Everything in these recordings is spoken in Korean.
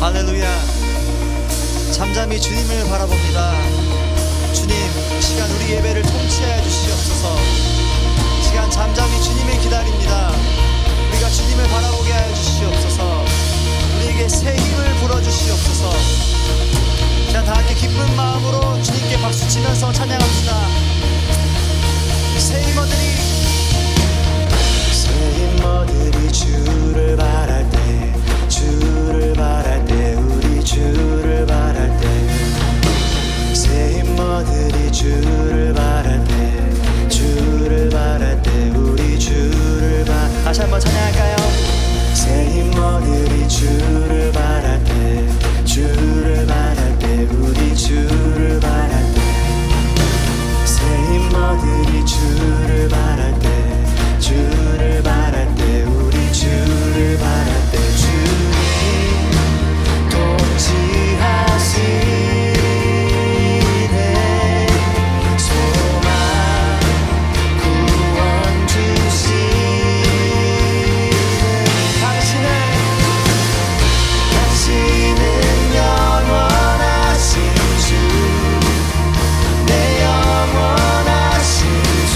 할렐루야. 잠잠히 주님을 바라봅니다. 주님, 이 시간 우리 예배를 통치하여 주시옵소서. 이 시간 잠잠히 주님을 기다립니다. 우리가 주님을 바라보게 하여 주시옵소서. 우리에게 새 힘을 불어주시옵소서. 자, 다 함께 기쁜 마음으로 주님께 박수치면서 찬양합시다. 새 힘머들이 주를 바랄 때, 주를 바랄 때, 우리 주를 바랄 때, 새 힘머들이 주를 바랄 때, 주를 바랄 때, 우리 주를 다시 한번 찬양할까요? 새 힘머들이 주를 바랄 때, 주를 바랄 때, 우리 주를 바랄 때, 새 힘머들이 주를 바랄 때, 주를 바랄 때, 우리 주를 바랄 때, 주님 통치하시네. 소망 구원 주시네. 당신은 영원하신 주, 내 영원하신 주,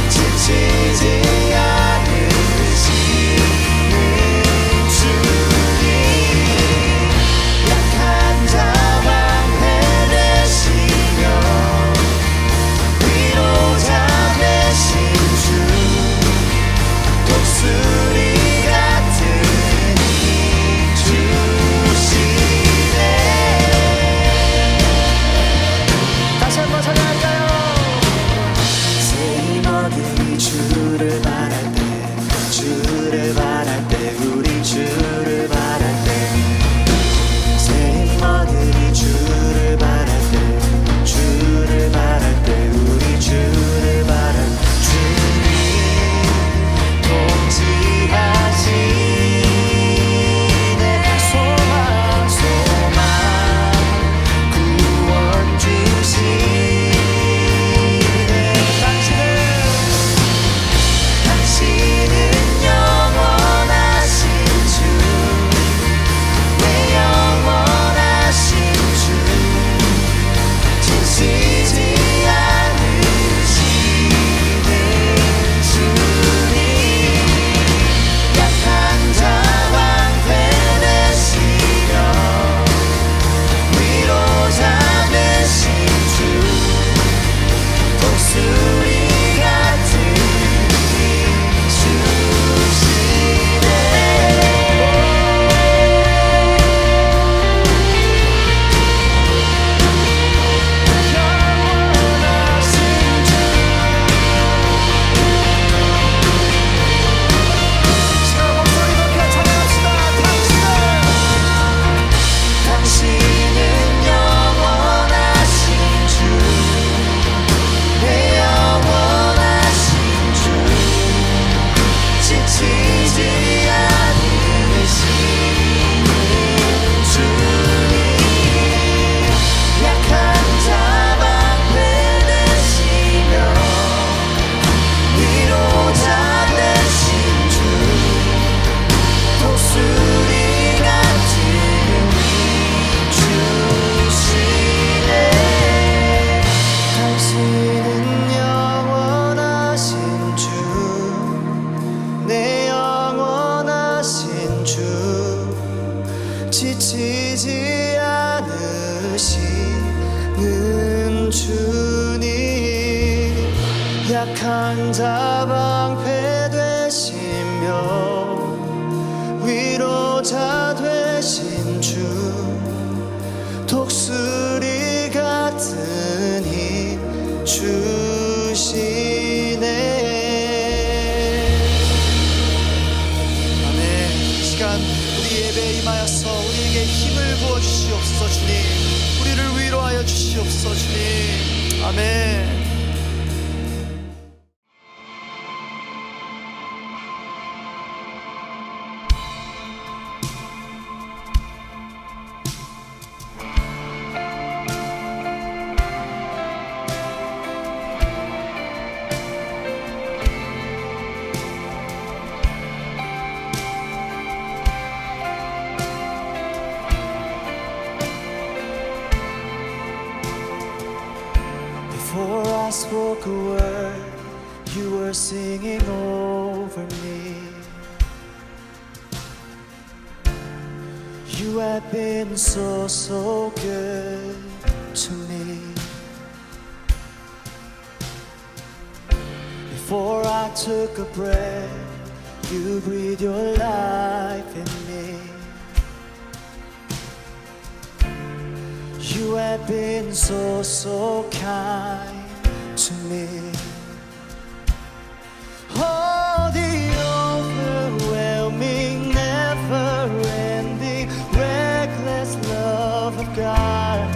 지치지 않으시는 주님, 약한 자 방패 되시며 위로자 되신 주, 독수리 같은 힘 주시네. 다시 한번 찬양할까요? 새 힘머들이 주를 바랄 때, 주를 바랄 때, 우리 주를 바랄 때, 새 힘머들이 주를 바랄 때, 주를 바랄 때, 우리 주를 바랄 때, 주님 통치하시네. 소망 구원 주시네. 당신은 영원하신 주, 내 영원하신 주, 지치지 않으시는 주님, 약한 자 방패 되시며 위로자 되신 주, 독수리 같은 힘 주시네. 영원하신 주, 자, 목소리 높여 찬양합시다. 당신은 영원하신 주, 내 영원하신 주, 지치지 않으시는 주님, 약한 자 방패 되시며 위로자 되신 주, 독수리 같은 힘 주시네. 당신은 영원하신 주, 내 영원하신 주, 지치지 않으시는 주님, 약한 자 방패 되시며 위로자 되신 주, 독수리 같은 힘 주시네. 아멘. 이 시간 우리 예배에 임하여서 우리에게 힘을 부어주시옵소서. 주님, 우리를 위로하여 주시옵소서. 주님, 아멘. spoke a word, you were singing over me. You have been so, so good to me. Before I took a breath, you breathed your life in me. You have been so, so kind to me. Oh, the overwhelming, never-ending, reckless love of God.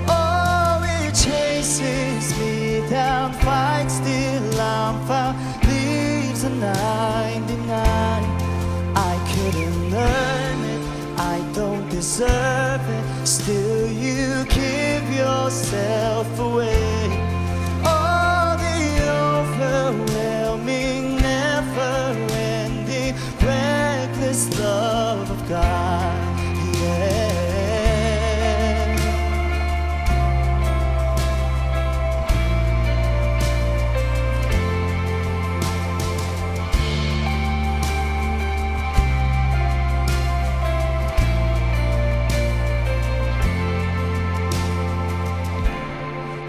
Oh, it chases me down, fights till I'm found, leaves a 99. I couldn't earn it, I don't deserve it, still you give yourself away. Oh, the overwhelming, never-ending, reckless love of God, yeah.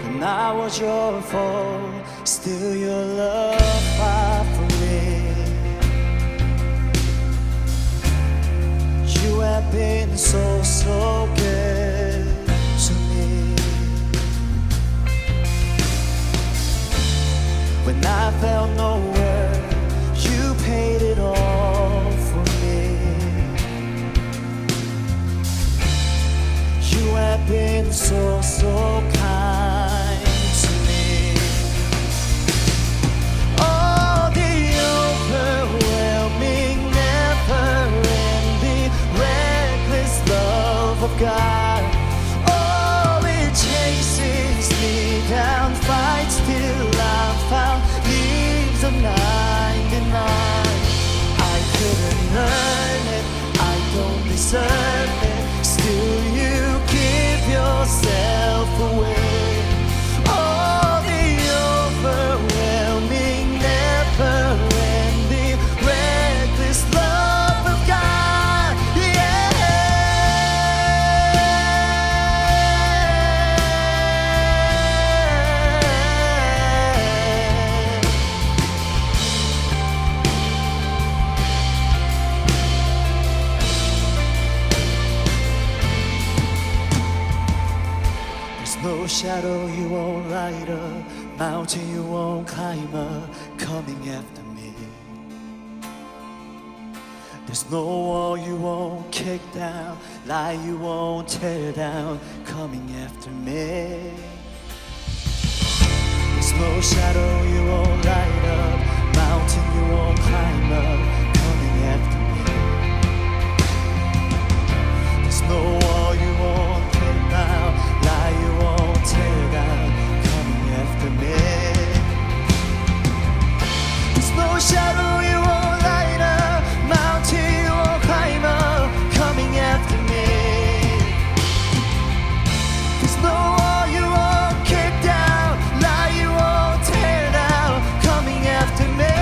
When I was your foe, still your love fought for me. You have been so, so good to me. When I felt no word, you paid it all for me. You have been so, so kind to me. Oh, the overwhelming, never-ending, reckless love of God. Oh, it chases me down, fights till I'm found, leaves a 99. I couldn't earn it, I don't deserve it, still you give yourself away. Oh, the overwhelming, never-ending, reckless love of God, yeah. There's no shadow you won't light up, mountain you won't climb up, coming after me. There's no wall you won't kick down, lie you won't tear down, coming after me. There's no shadow you won't light up, mountain you won't climb up, coming after me. There's no wall you won't kick down, lie you won't tear down, coming after me. There's no shadow you won't light up, mountain you won't climb up, coming after me. There's no wall you won't kick down, lie you won't tear down, coming after me.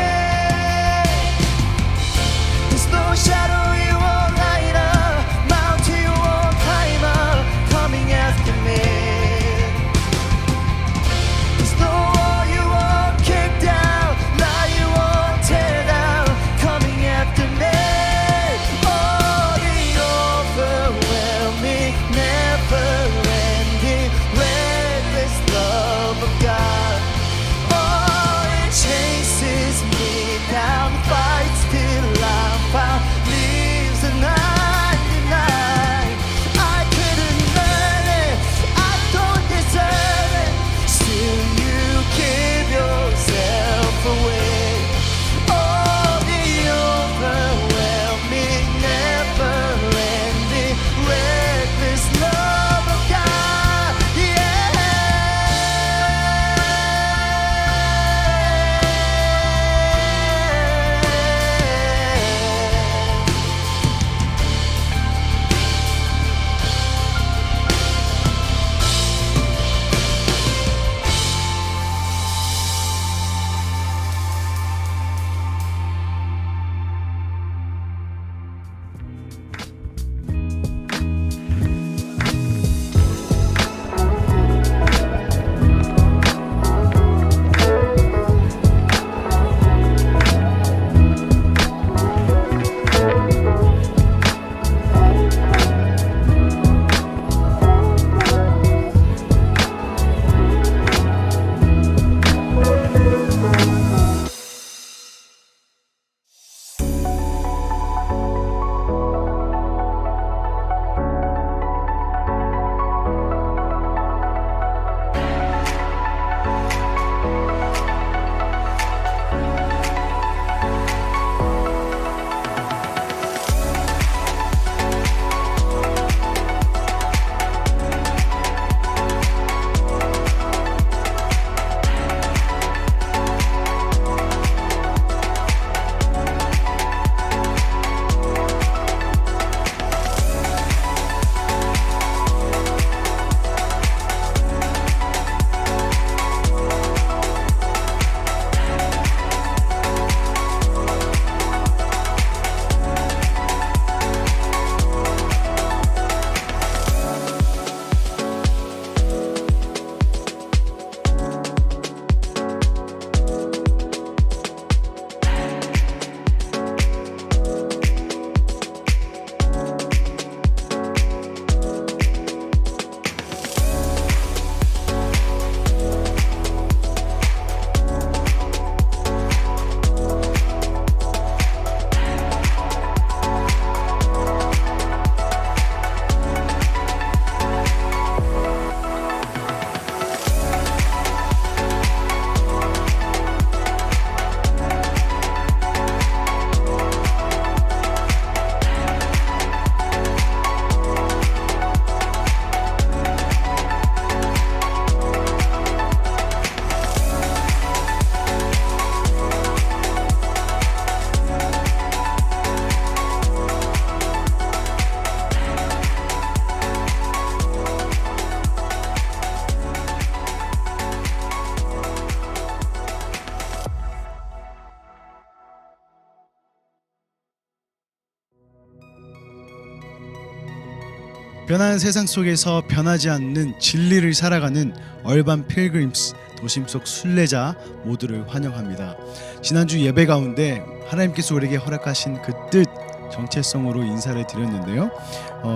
변하는 세상 속에서 변하지 않는 진리를 살아가는 얼반 필그림스 도심 속 순례자 모두를 환영합니다. 지난주 예배 가운데 하나님께서 우리에게 허락하신 그 뜻 정체성으로 인사를 드렸는데요.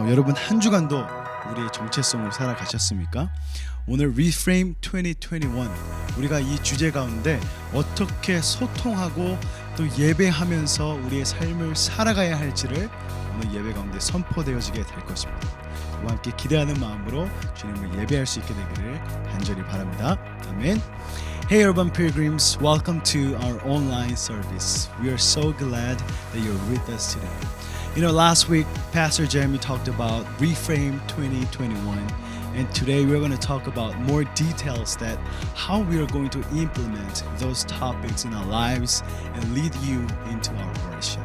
여러분 한 주간도 우리의 정체성으로 살아가셨습니까? 오늘 Reframe 2021 우리가 이 주제 가운데 어떻게 소통하고 또 예배하면서 우리의 삶을 살아가야 할지를 오늘 예배 가운데 선포되어지게 될 것입니다. 그와 함께 기대하는 마음으로 주님을 예배할 수 있게 되기를 간절히 바랍니다. 아멘. Hey urban pilgrims, welcome to our online service. We are so glad that you're with us today. You know, last week Pastor Jeremy talked about Reframe 2021, and today we're going to talk about more details that how we are going to implement those topics in our lives and lead you into our worship.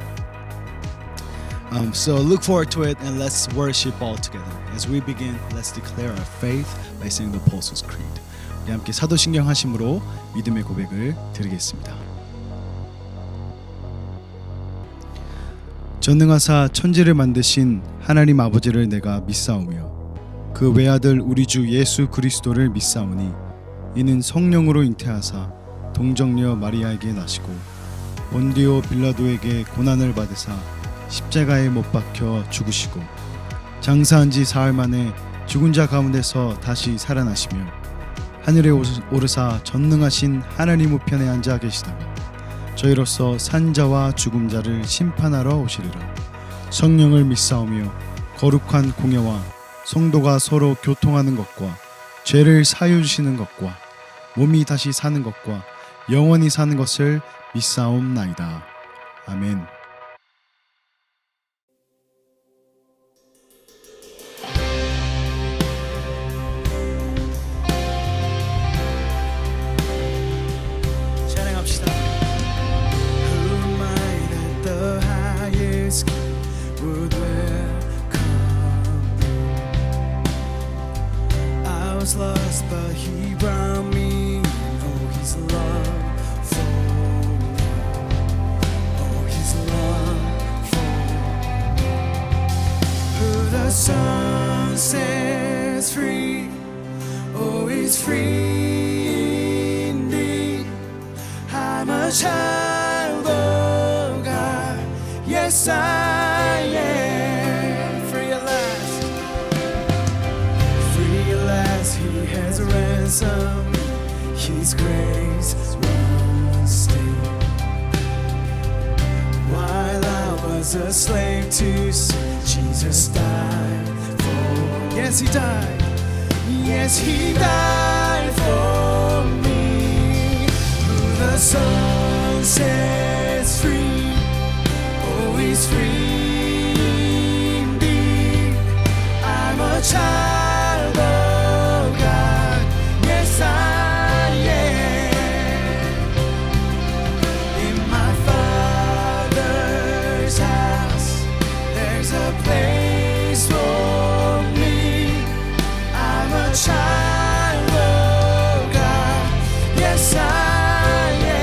So look forward to it, and let's worship all together. As we begin, let's declare our faith by singing the Apostles' Creed. 우리 함께 사도신경 하심으로 믿음의 고백을 드리겠습니다. 전능하사 천지를 만드신 하나님 아버지를 내가 믿사오며 그 외아들 우리 주 예수 그리스도를 믿사오니 이는 성령으로 잉태하사 동정녀 마리아에게 나시고 본디오 빌라도에게 고난을 받으사 십자가에 못 박혀 죽으시고 장사한 지 사흘 만에 죽은 자 가운데서 다시 살아나시며 하늘에 오르사 전능하신 하나님 우편에 앉아 계시다가 저희로서 산자와 죽은 자를 심판하러 오시리라. 성령을 믿사오며 거룩한 공예와 성도가 서로 교통하는 것과 죄를 사유 주시는 것과 몸이 다시 사는 것과 영원히 사는 것을 믿사옵나이다. 아멘. would welcome me. I was lost, but He brought me. Oh, His love for me. Oh, His love for me. Who the Son sets free, oh, it's free indeed. I'm a child of God. Yes, I am free at last. Free at last, He has ransomed. His grace runs deep. While I was a slave to sin, Jesus died for. Yes, He died. Yes, He died for me. Who the Son sets free, is free indeed. I'm a child of God. Yes, I am. In my Father's house, there's a place for me. I'm a child of God. Yes, I am.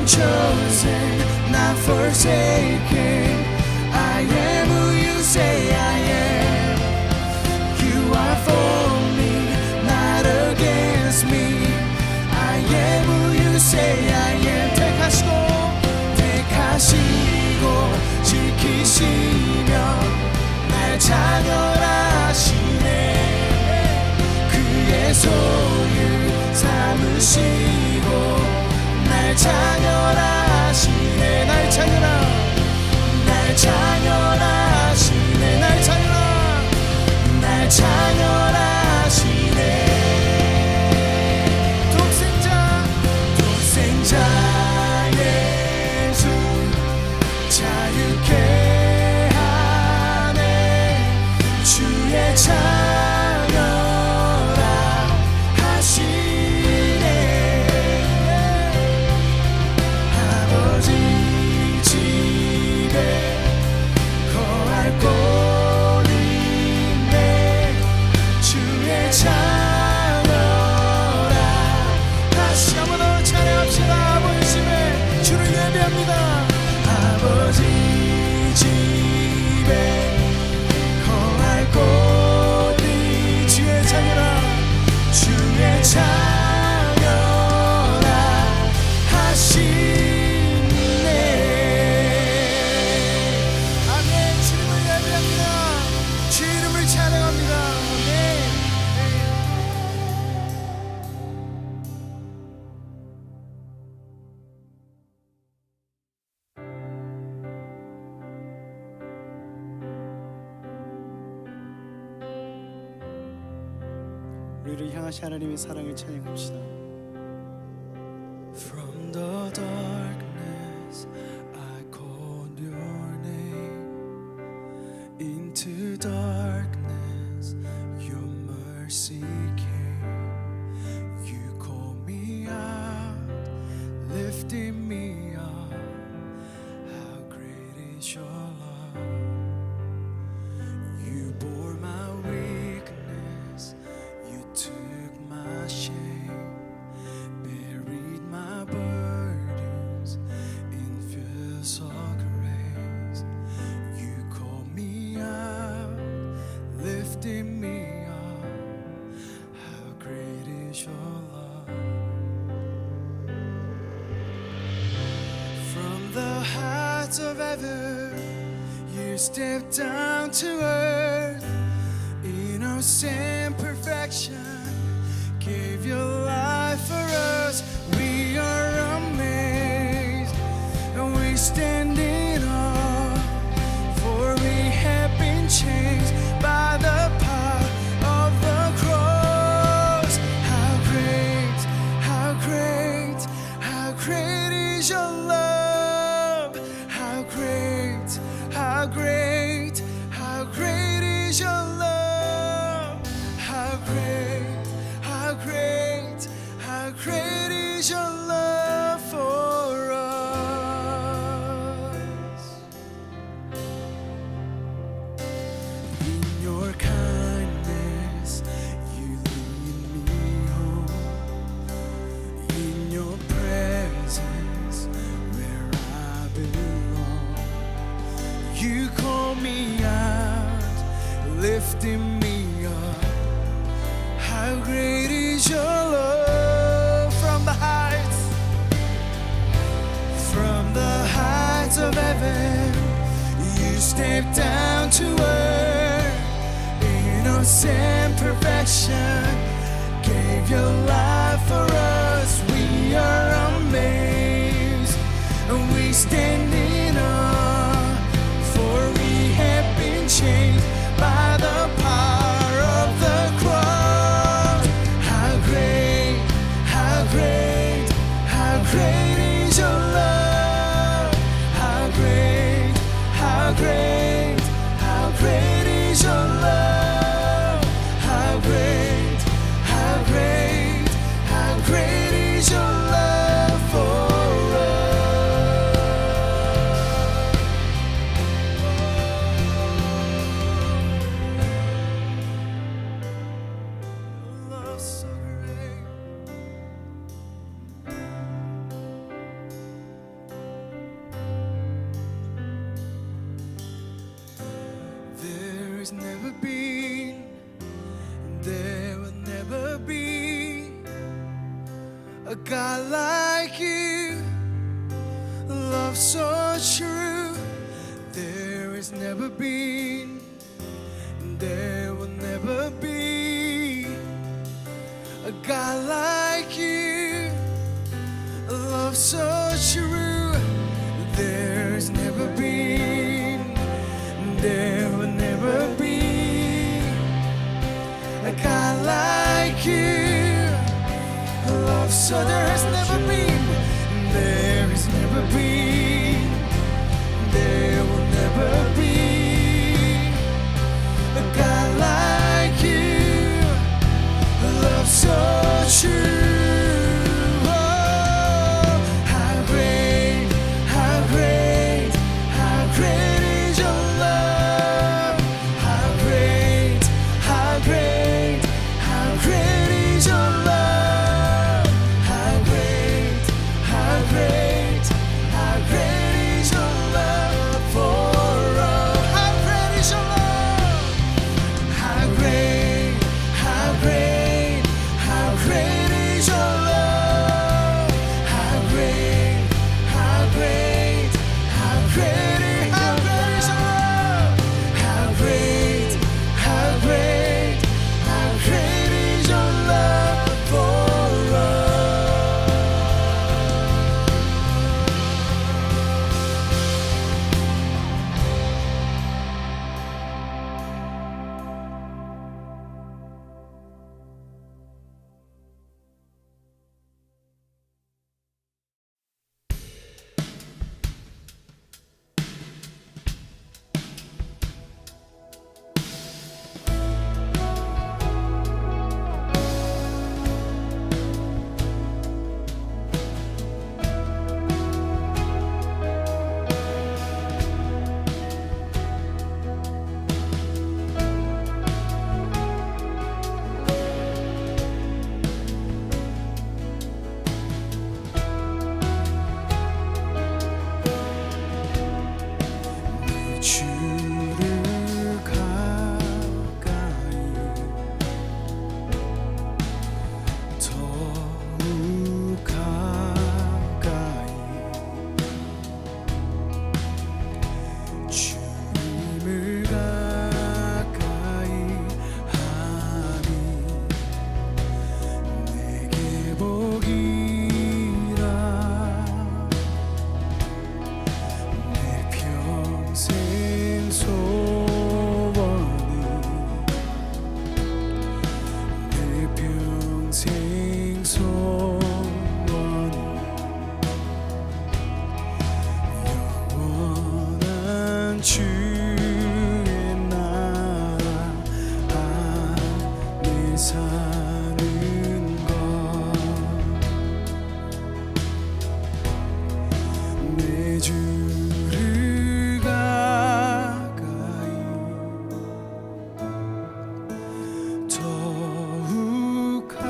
Chosen, not forsaken. I am who you say I am. You are for me, not against me. I am who you say I am. 택하시고 지키시며 날 자녀라시네. 그의 소유 삼으시고 날 자녀라시네. 날 자녀라시네. 날 자녀라시네. 독생자 예수 자유케 하네. 주의 자녀라 하시네. 집에 거할 곳이 주의 자녀라 주의 자녀라 하시네. 아멘. 주님을 예배합니다. 주 이름을 찬양합니다. 아멘. 우리를 향하신 하나님의 사랑을 찬양합시다. From the darkness I called your name. Into darkness your mercy came. You called me out, lifted me up. How great is your love. You bore my weakness, you took my shame, buried my burdens in fields of grace. You called me out, lifted me up. How great is your love. From the heights of heaven, you stepped down to earth. Innocent perfection, gave your life for us. We are amazed and we stand in awe, for we have been changed by the power of the cross. How great, how great, how great is your love. How great, how great, how great is your love. How great, how great, how great is your love for us. In your kindness, you lead me home. In your presence, where I belong. You call me out, lifting me up. How great is your love. From the heights of heaven, you stepped down to earth. Innocent perfection, gave your life for us. We are amazed and we stand in awe, for we have been changed by the power of the cross. How great, how great, how great is your love. How great, how great, how great is your love. How great, how great, how great is your love for us. Love so great. There has never been, and there will never be a God like you. Love so true. There has never been, and there will never be a God like you. Love so true. There's never been, there will never be a God like you. Love so there has never been, there has never been, there will never be a God like you. Love so true. How 주의 나라 안에 사는 것 내 주를 가까이 더욱 가까이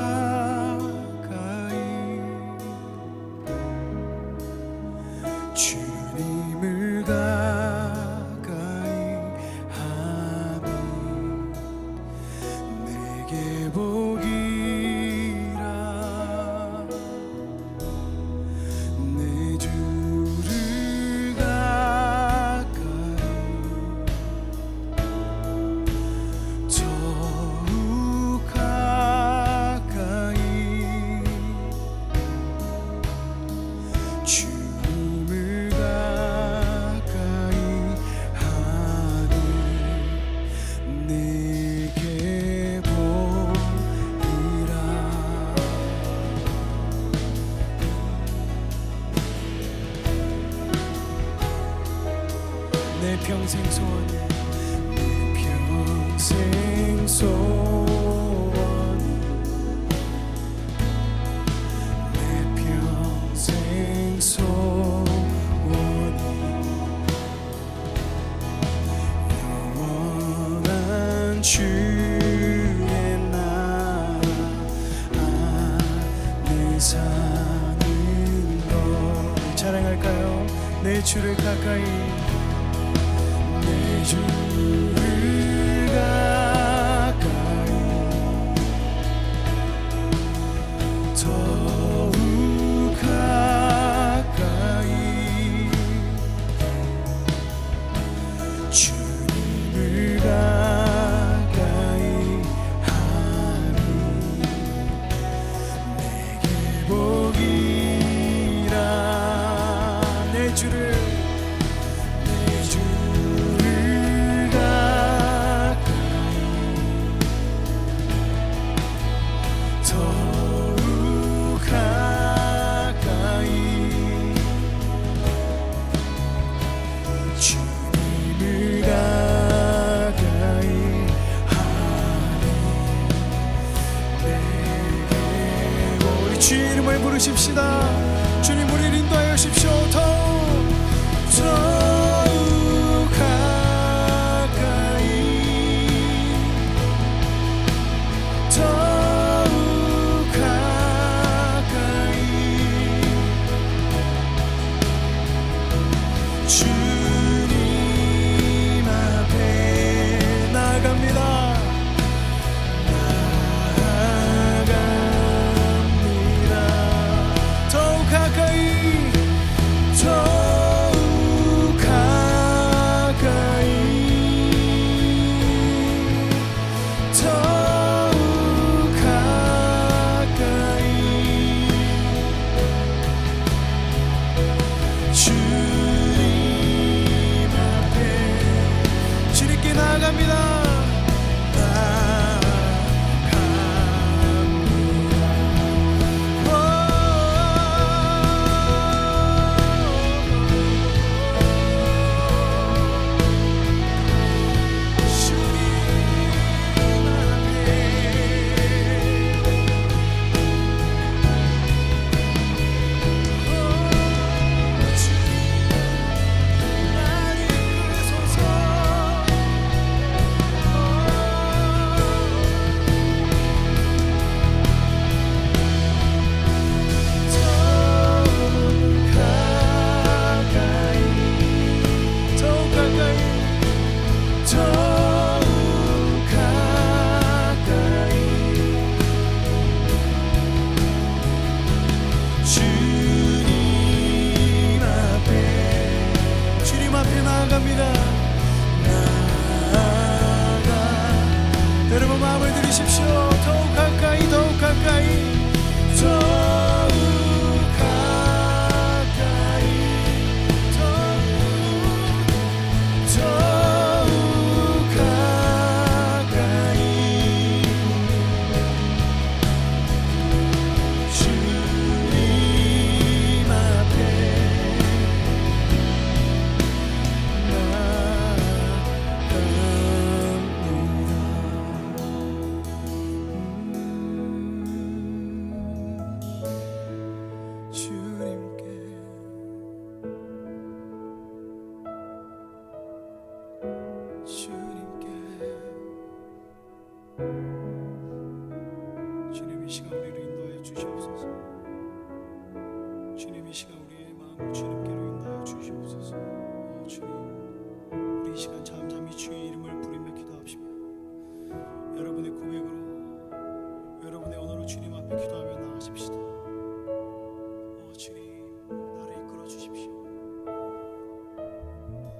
주님을 가까이 하니 내게 복이라 내 주를 가까이 더욱 가까이 주님을 가까이 하니 내게 복이라 내 평생 소원 내 평생 소원 내 평생 소원이 영원한 주의 나라 안에 사는 것 찬양할까요? 내 주를 가까이 내 주를 가까이 더욱 가까이 주님을 가까이 하니 내게 복이라 내 주를 가까이 더욱 가까이 주님을 가까이 하니 내게 우리 주의 이름을 부르십시다. 주님 우리를 인도하여 주십시오. 더욱 가까이 더욱 가까이 주님 앞에 나아갑니다. 더욱 가까이 더욱 가까이 더욱 가까이 주님 앞에 주님께 나아갑니다. 여러분 마음을 들이십시오. 더욱 가까이 더욱 가까이 더욱 가까이 더욱 가까이 주님 앞에 나아갑니다.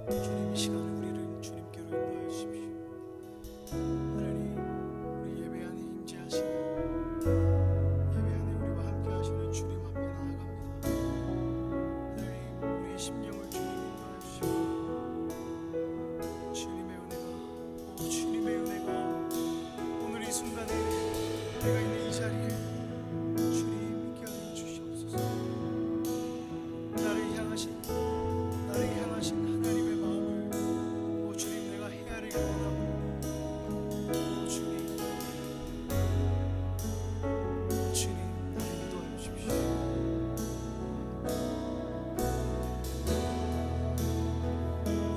주님 이 시간에 우리를 주님께로 인도하여 주십시오. 하나님 우리 예배 안에 임재하시고 예배 안에 우리와 함께 하시는 주님 앞에 나아갑니다. 하나님 우리의 심령을 주님 인도하여 주시고 주님의 은혜가 주님의 은혜가 오늘 이 순간에 내가 있는 이 자리에 주님 있게 하여 주시옵소서. 나를 향하신 하나님의 마음을 주님 내가 헤아리기 원하고 주님 나를 인도하여 주십시오.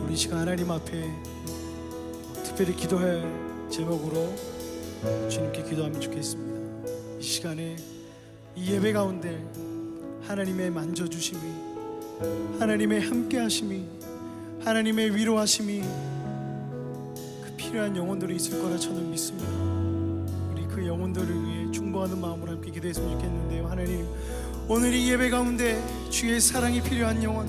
우리 시간 하나님 앞에 특별히 기도할 제목으로 주님께 기도하면 좋겠습니다. 이 시간에 이 예배 가운데 하나님의 만져주심이, 하나님의 함께하심이, 하나님의 위로하심이 그 필요한 영혼들이 있을 거라 저는 믿습니다. 우리 그 영혼들을 위해 중보하는 마음으로 함께 기도했으면 좋겠는데요. 하나님 오늘 이 예배 가운데 주의 사랑이 필요한 영혼,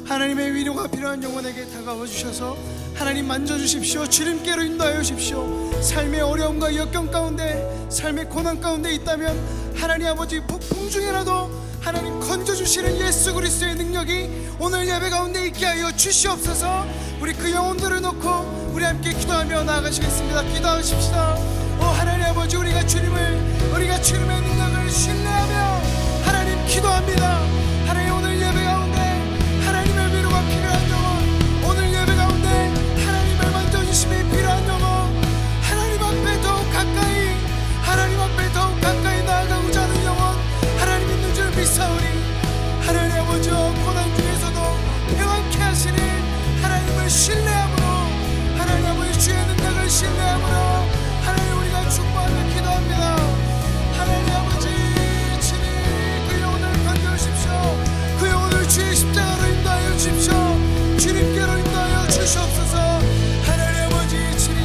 하나님의 위로가 필요한 영혼에게 다가와 주셔서 하나님 만져주십시오. 주님께로 인도하여 주십시오. 삶의 어려움과 역경 가운데, 삶의 고난 가운데 있다면 하나님 아버지 폭풍 중에라도 하나님 건져주시는 예수 그리스도의 능력이 오늘 예배 가운데 있게 하여 주시옵소서. 우리 그 영혼들을 놓고 우리 함께 기도하며 나아가시겠습니다. 기도하십시다. 하나님 아버지 우리가 주님의 능력을 신뢰하며 하나님 기도합니다. 하나님 오늘 예배 가운데 하나님의 위로가 필요한 영혼, 오늘 예배 가운데 하나님의 만져주심이 필요한 영혼, 하나님 앞에 더욱 가까이, 하나님 앞에 더욱 가까이 나아가고자 하는 영혼, 하나님 있는 줄 믿사오니 하나님 아버지 고난 중에서도 평안케 하시는 하나님을 신뢰함으로, 하나님 아버지 주의 능력을 신뢰함으로 하나님 우리가 중보하며 기도합니다. 하나님 아버지 친히 그 영혼을 건져주십시오. 그 영혼을 주의 십자가로 인도하여 주십시오. 주님께로 인도하여 주시옵소서. 하나님 아버지 친히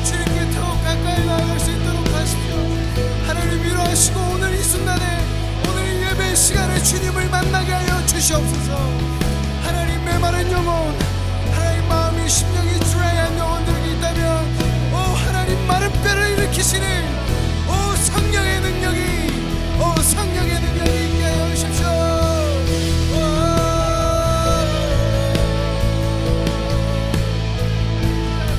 주님께 더욱 가까이 나아갈 수 있도록 하십시오. 하나님 위로하시고 오늘 이 순간에, 오늘 예배 시간에 주님을 만나게 하여 주시옵소서. 하나님 메마른 영혼, 하나님 마음이 심령이 드라이한 영혼들이 있다면 하나님 마른 뼈를 일으키시는 성령의 능력이 있게 하여 주십시오.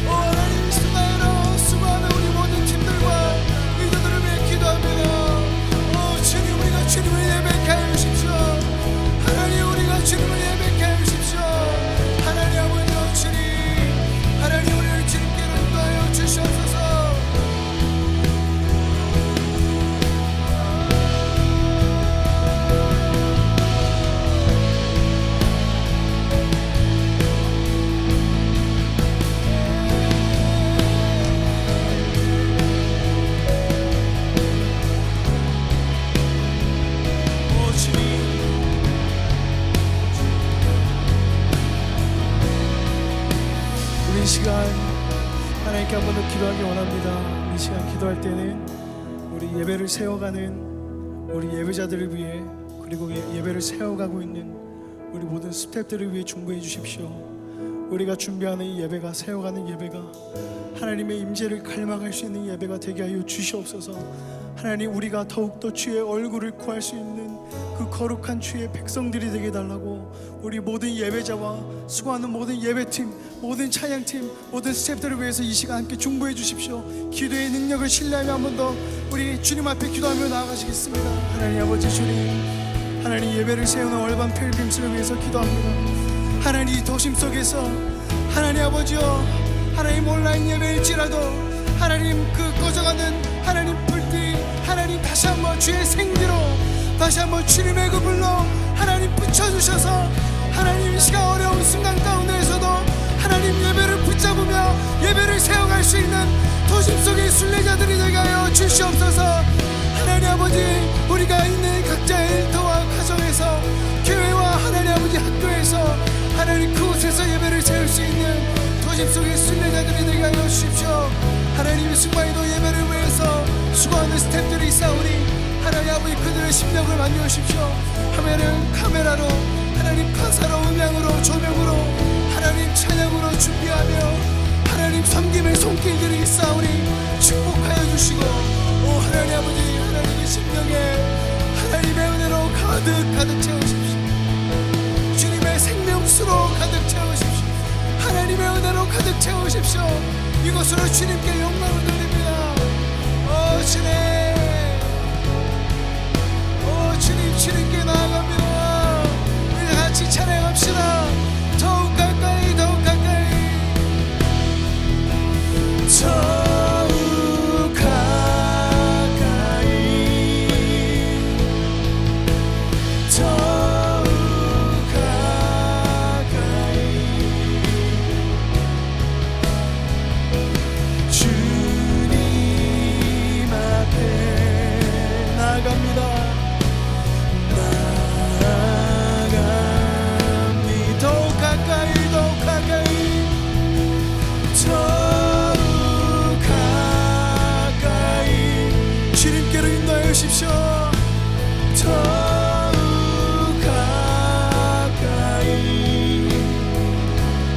하나님 이 순간으로 수고하는 우리 모든 팀들과 리더들을 위해 기도합니다. 주님 우리가 주님을 예배케 하여 주십시오. 하나님 우리가 주님을 예배케 하여 주십시오. 하나님 아버지 주님, 하나님 우리를 주님께로 인도하여 주시옵소서. 우리 이 시간 하나님께 한 번 더 기도하기 원합니다. 이 시간 기도할 때는 우리 예배를 세워가는 우리 예배자들을 위해, 그리고 예배를 세워가고 있는 우리 모든 스태프들을 위해 중보해 주십시오. 우리가 준비하는 이 예배가, 세워가는 예배가 하나님의 임재를 갈망할 수 있는 예배가 되게 하여 주시옵소서. 하나님 우리가 더욱더 주의 얼굴을 구할 수 있는 그 거룩한 주의 백성들이 되게 달라고 우리 모든 예배자와 수고하는 모든 예배팀, 모든 찬양팀, 모든 스태프들을 위해서 이 시간 함께 중보해 주십시오. 기도의 능력을 신뢰하며 한 번 더 우리 주님 앞에 기도하며 나아가시겠습니다. 하나님 아버지 주님, 하나님 예배를 세우는 얼반 필그림스를 위해서 기도합니다. 하나님 이 도심 속에서 하나님 아버지여, 하나님 온라인 예배일지라도 하나님 그 꺼져가는 하나님 불빛, 하나님 다시 한번 주의 생기로, 다시 한번 주님의 그 불로 하나님 붙여주셔서 하나님 이 시간 어려운 순간 가운데에서도 하나님 예배를 붙잡으며 예배를 세워갈 수 있는 도심 속의 순례자들이 되게 하여 주시옵소서. 하나님 아버지 우리가 있는 각자의 일터와 가정에서, 교회와 하나님 아버지 학교에서 하나님 그곳에서 예배를 세울 수 있는 도심 속의 순례자들이 되게 하여 주십시오. 하나님의 승마이도 예배를 위해서 수고하는 스태프들이 있사오니 하나님 아버지 그들의 심령을 만져주십시오. 화면을 카메라로, 하나님 가사로, 음향으로 가득 채우십시오. 주님의 생명수로 가득 채우십시오. 하나님의 은혜로 가득 채우십시오. 이것으로 주님께 영광을 돌립니다. 오 주님, 오 주님, 주님께 나아갑니다. 우리 같이 찬양합시다. 더욱 가까이, 더욱 가까이, 더욱 가까이, 더욱 가까이. 주님 앞에 나아갑니다. 더욱 가까이, 더욱 가까이, 더욱 가까이. 주님께로 인도하여 주십시오. 더욱 가까이.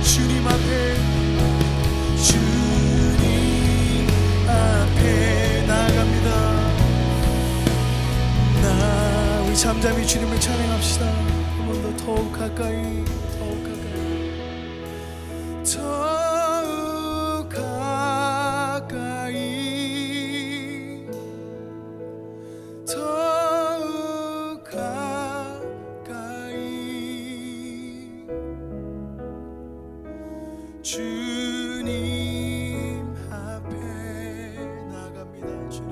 주님 앞에, 주님 앞에 나아갑니다. 우리 잠잠히 주님을 찬양합시다. 한 번 더 더욱 가까이, 더욱 가까이, 더욱 가까이, 더욱 가까이. 주님 앞에 나갑니다. 주님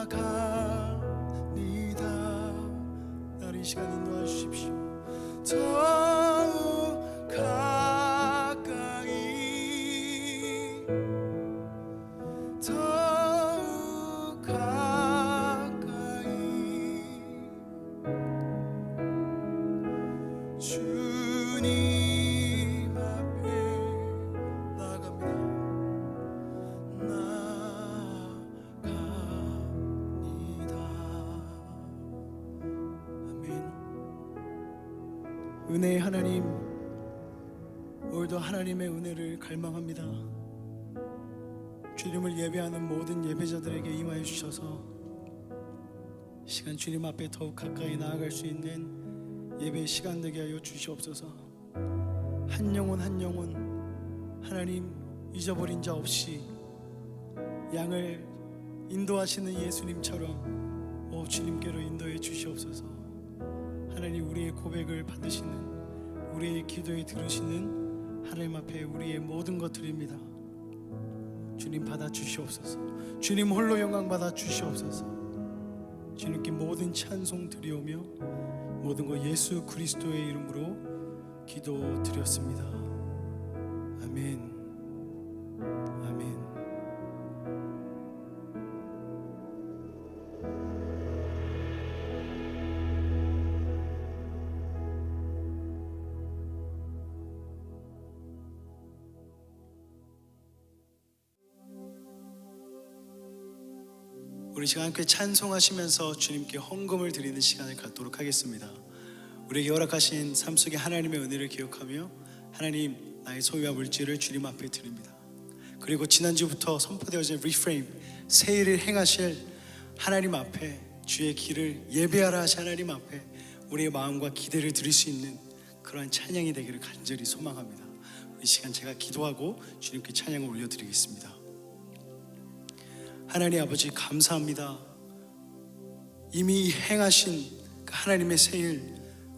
나갑니다. 나를 이 시간 인도해 주십시오. 더욱 가까이, 더욱 가까이. 주님 앞에 나갑니다. 나갑니다. 아멘. 은혜의 하나님, 오늘도 하나님의 은혜를 갈망합니다. 주님을 예배하는 모든 예배자들에게 임하여 주셔서 시간 주님 앞에 더욱 가까이 나아갈 수 있는 예배의 시간 되게 하여 주시옵소서. 한 영혼 한 영혼 하나님 잊어버린 자 없이 양을 인도하시는 예수님처럼 오 주님께로 인도해 주시옵소서. 하나님 우리의 고백을 받으시는, 우리의 기도에 들으시는 하나님 앞에 우리의 모든 것 드립니다. 주님 받아 주시옵소서. 주님 홀로 영광 받아 주시옵소서. 주님께 모든 찬송 드리오며 모든 것 예수 그리스도의 이름으로 기도 드렸습니다. 아멘. 아멘. 우리 시간 함께 찬송하시면서 주님께 헌금을 드리는 시간을 갖도록 하겠습니다. 우리에게 허락하신 삶 속에 하나님의 은혜를 기억하며 하나님 나의 소유와 물질을 주님 앞에 드립니다. 그리고 지난주부터 선포되어진 리프레임, 새 일을 행하실 하나님 앞에 주의 길을 예배하라 하신 하나님 앞에 우리의 마음과 기대를 드릴 수 있는 그러한 찬양이 되기를 간절히 소망합니다. 이 시간 제가 기도하고 주님께 찬양을 올려드리겠습니다. 하나님 아버지 감사합니다. 이미 행하신 그 하나님의 새 일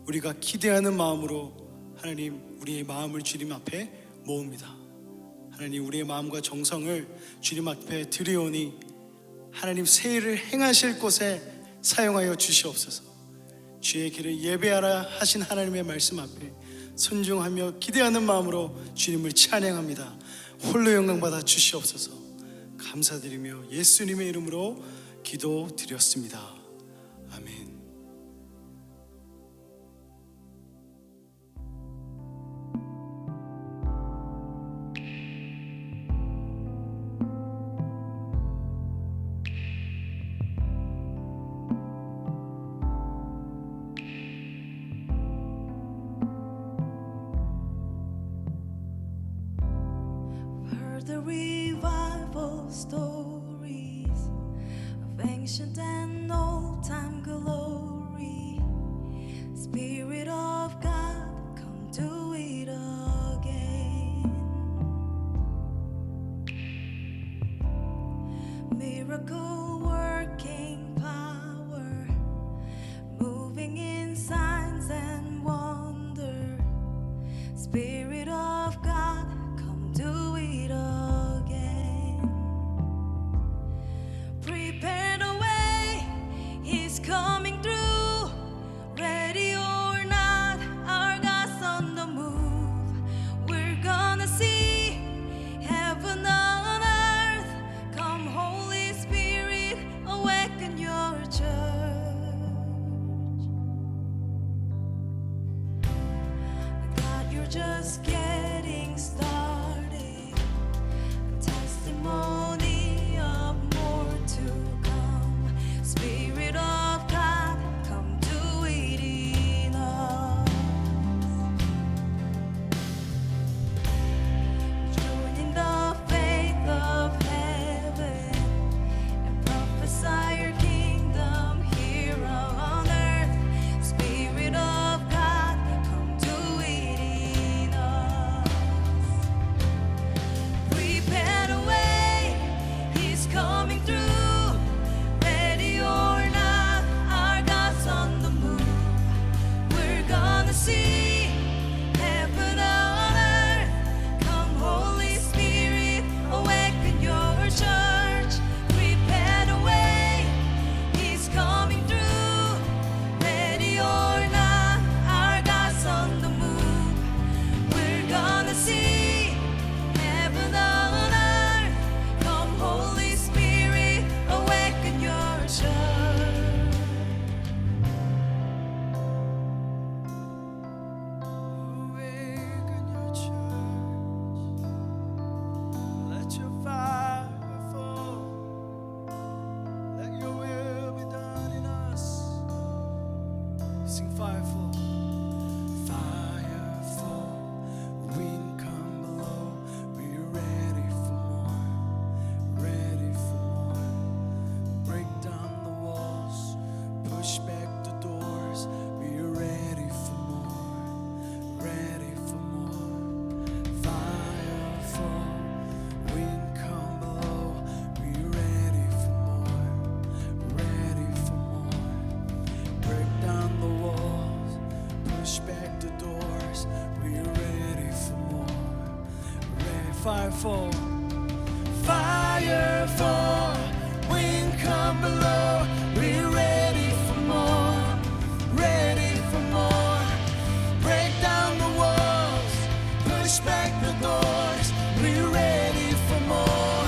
우리가 기대하는 마음으로 하나님 우리의 마음을 주님 앞에 모읍니다. 하나님 우리의 마음과 정성을 주님 앞에 드리오니 하나님 새 일을 행하실 곳에 사용하여 주시옵소서. 주의 길을 예배하라 하신 하나님의 말씀 앞에 순종하며 기대하는 마음으로 주님을 찬양합니다. 홀로 영광 받아 주시옵소서. 감사드리며 예수님의 이름으로 기도드렸습니다. 아멘. Heard the revival stories of ancient and old time we're just getting started. A testimony of more to come. Spirit of God, come do it in us. Joining the faith of heaven and prophesy your kingdom here on earth. Spirit of God, come do it in us. Prepare the way, He's coming through. Ready or not, our God's on the move. We're gonna see heaven on earth. Come, Holy Spirit, awaken your church. Prepare the way, He's coming through. Ready or not, our God's on the move. We're gonna see heaven on earth. Come, Holy Spirit, awaken your church. Awaken your church. Let your fire fall. Let your will be done in us. Sing fire fall. Fire fall. Wind come below. We're ready for more. Ready for more. Break down the walls. Push back the doors. We're ready for more. Ready for more. Fire fall. Wind come below. We're ready for more. Ready for more. Break down the walls. Push back the doors. We're ready for more. Ready. Fire fall. Fire fall. Wind come below. We're ready for more. Ready for more. Break down the walls. Push back the doors. We're ready for more.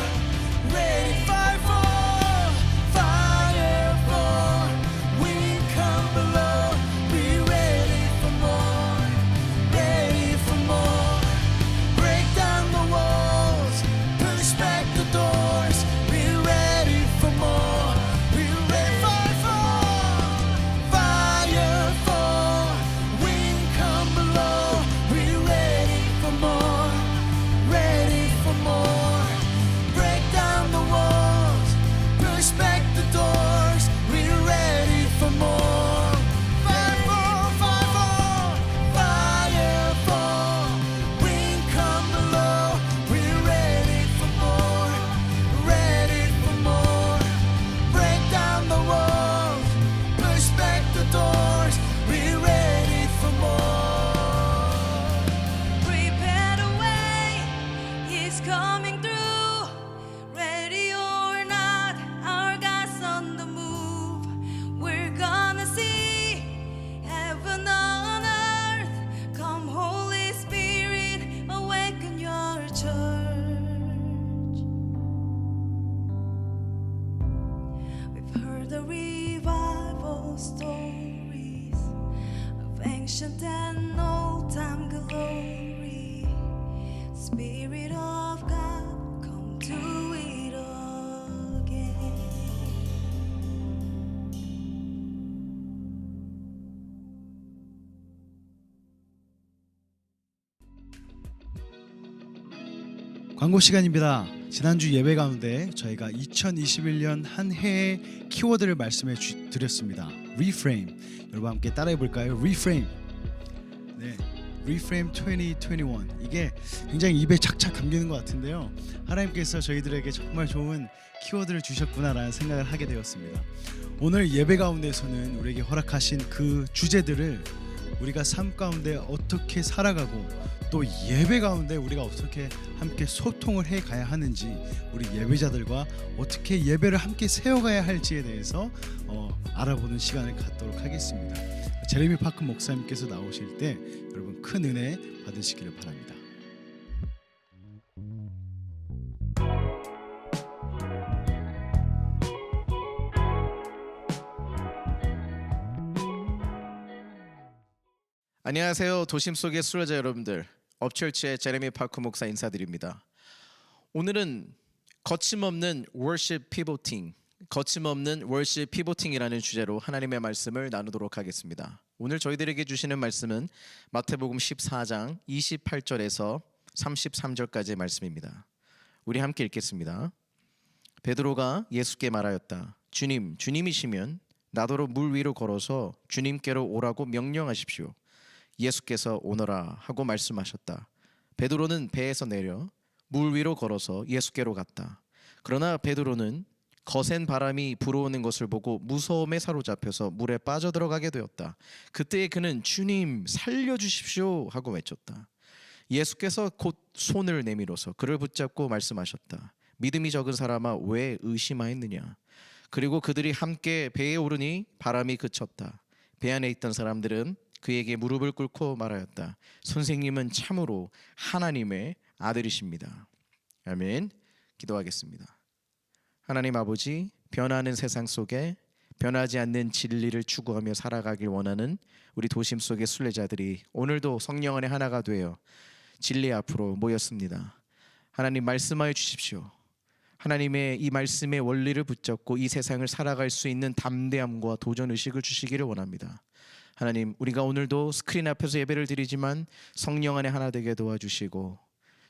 Ready. Fire fall. Fire fall. Wind come below. We're ready for more. Ready for more. Break down the walls. Push back the doors. We're ready for more. We're ready. Fire fall. Fire fall. Wind come below. We're ready for more. Ready for more. Break down the walls. Push back the doors. We're ready for more. Fire fall. Fire fall. Fire fall. Wind come below. We're ready for more. Ready for more. Break down the walls. Push back the doors. We're ready for more. Prepare the way, He's coming through. Ready or not, our God's on the move. We're gonna see heaven on earth. Come, Holy Spirit, awaken your church. We've heard the revival stories of ancient and old time glory. Spirit of God, come do it again. 광고 시간입니다. 지난주 예배 가운데 저희가 2021년 한 해의 키워드를 말씀해 드렸습니다. Reframe. 여러분 함께 따라해 볼까요? Reframe. 네. Reframe 2021. 이게 굉장히 입에 착착 감기는 것 같은데요. 하나님께서 저희들에게 정말 좋은 키워드를 주셨구나라는 생각을 하게 되었습니다. 오늘 예배 가운데서는 우리에게 허락하신 그 주제들을 우리가 삶 가운데 어떻게 살아가고 또 예배 가운데 우리가 어떻게 함께 소통을 해 가야 하는지, 우리 예배자들과 어떻게 예배를 함께 세워가야 할지에 대해서 알아보는 시간을 갖도록 하겠습니다. 제레미 파크 목사님께서 나오실 때 여러분 큰 은혜 받으시기를 바랍니다. 안녕하세요. 도심 속의 순례자 여러분들, 업철치의 제레미 파크 목사 인사드립니다. 오늘은 거침없는 worship pivoting, 거침없는 worship pivoting이라는 주제로 하나님의 말씀을 나누도록 하겠습니다. 오늘 저희들에게 주시는 말씀은 마태복음 14장 28절에서 33절까지의 말씀입니다. 우리 함께 읽겠습니다. 베드로가 예수께 말하였다. 주님, 주님이시면 나더러 물 위로 걸어서 주님께로 오라고 명령하십시오. 예수께서 오너라 하고 말씀하셨다. 베드로는 배에서 내려 물 위로 걸어서 예수께로 갔다. 그러나 베드로는 거센 바람이 불어오는 것을 보고 무서움에 사로잡혀서 물에 빠져들어가게 되었다. 그때 그는 주님 살려주십시오 하고 외쳤다. 예수께서 곧 손을 내밀어서 그를 붙잡고 말씀하셨다. 믿음이 적은 사람아, 왜 의심하였느냐? 그리고 그들이 함께 배에 오르니 바람이 그쳤다. 배 안에 있던 사람들은 그에게 무릎을 꿇고 말하였다. 선생님은 참으로 하나님의 아들이십니다. 아멘. 기도하겠습니다. 하나님 아버지, 변하는 세상 속에 변하지 않는 진리를 추구하며 살아가길 원하는 우리 도심 속의 순례자들이 오늘도 성령 안에 하나가 되어 진리 앞으로 모였습니다. 하나님 말씀하여 주십시오. 하나님의 이 말씀의 원리를 붙잡고 이 세상을 살아갈 수 있는 담대함과 도전의식을 주시기를 원합니다. 하나님, 우리가 오늘도 스크린 앞에서 예배를 드리지만 성령 안에 하나 되게 도와주시고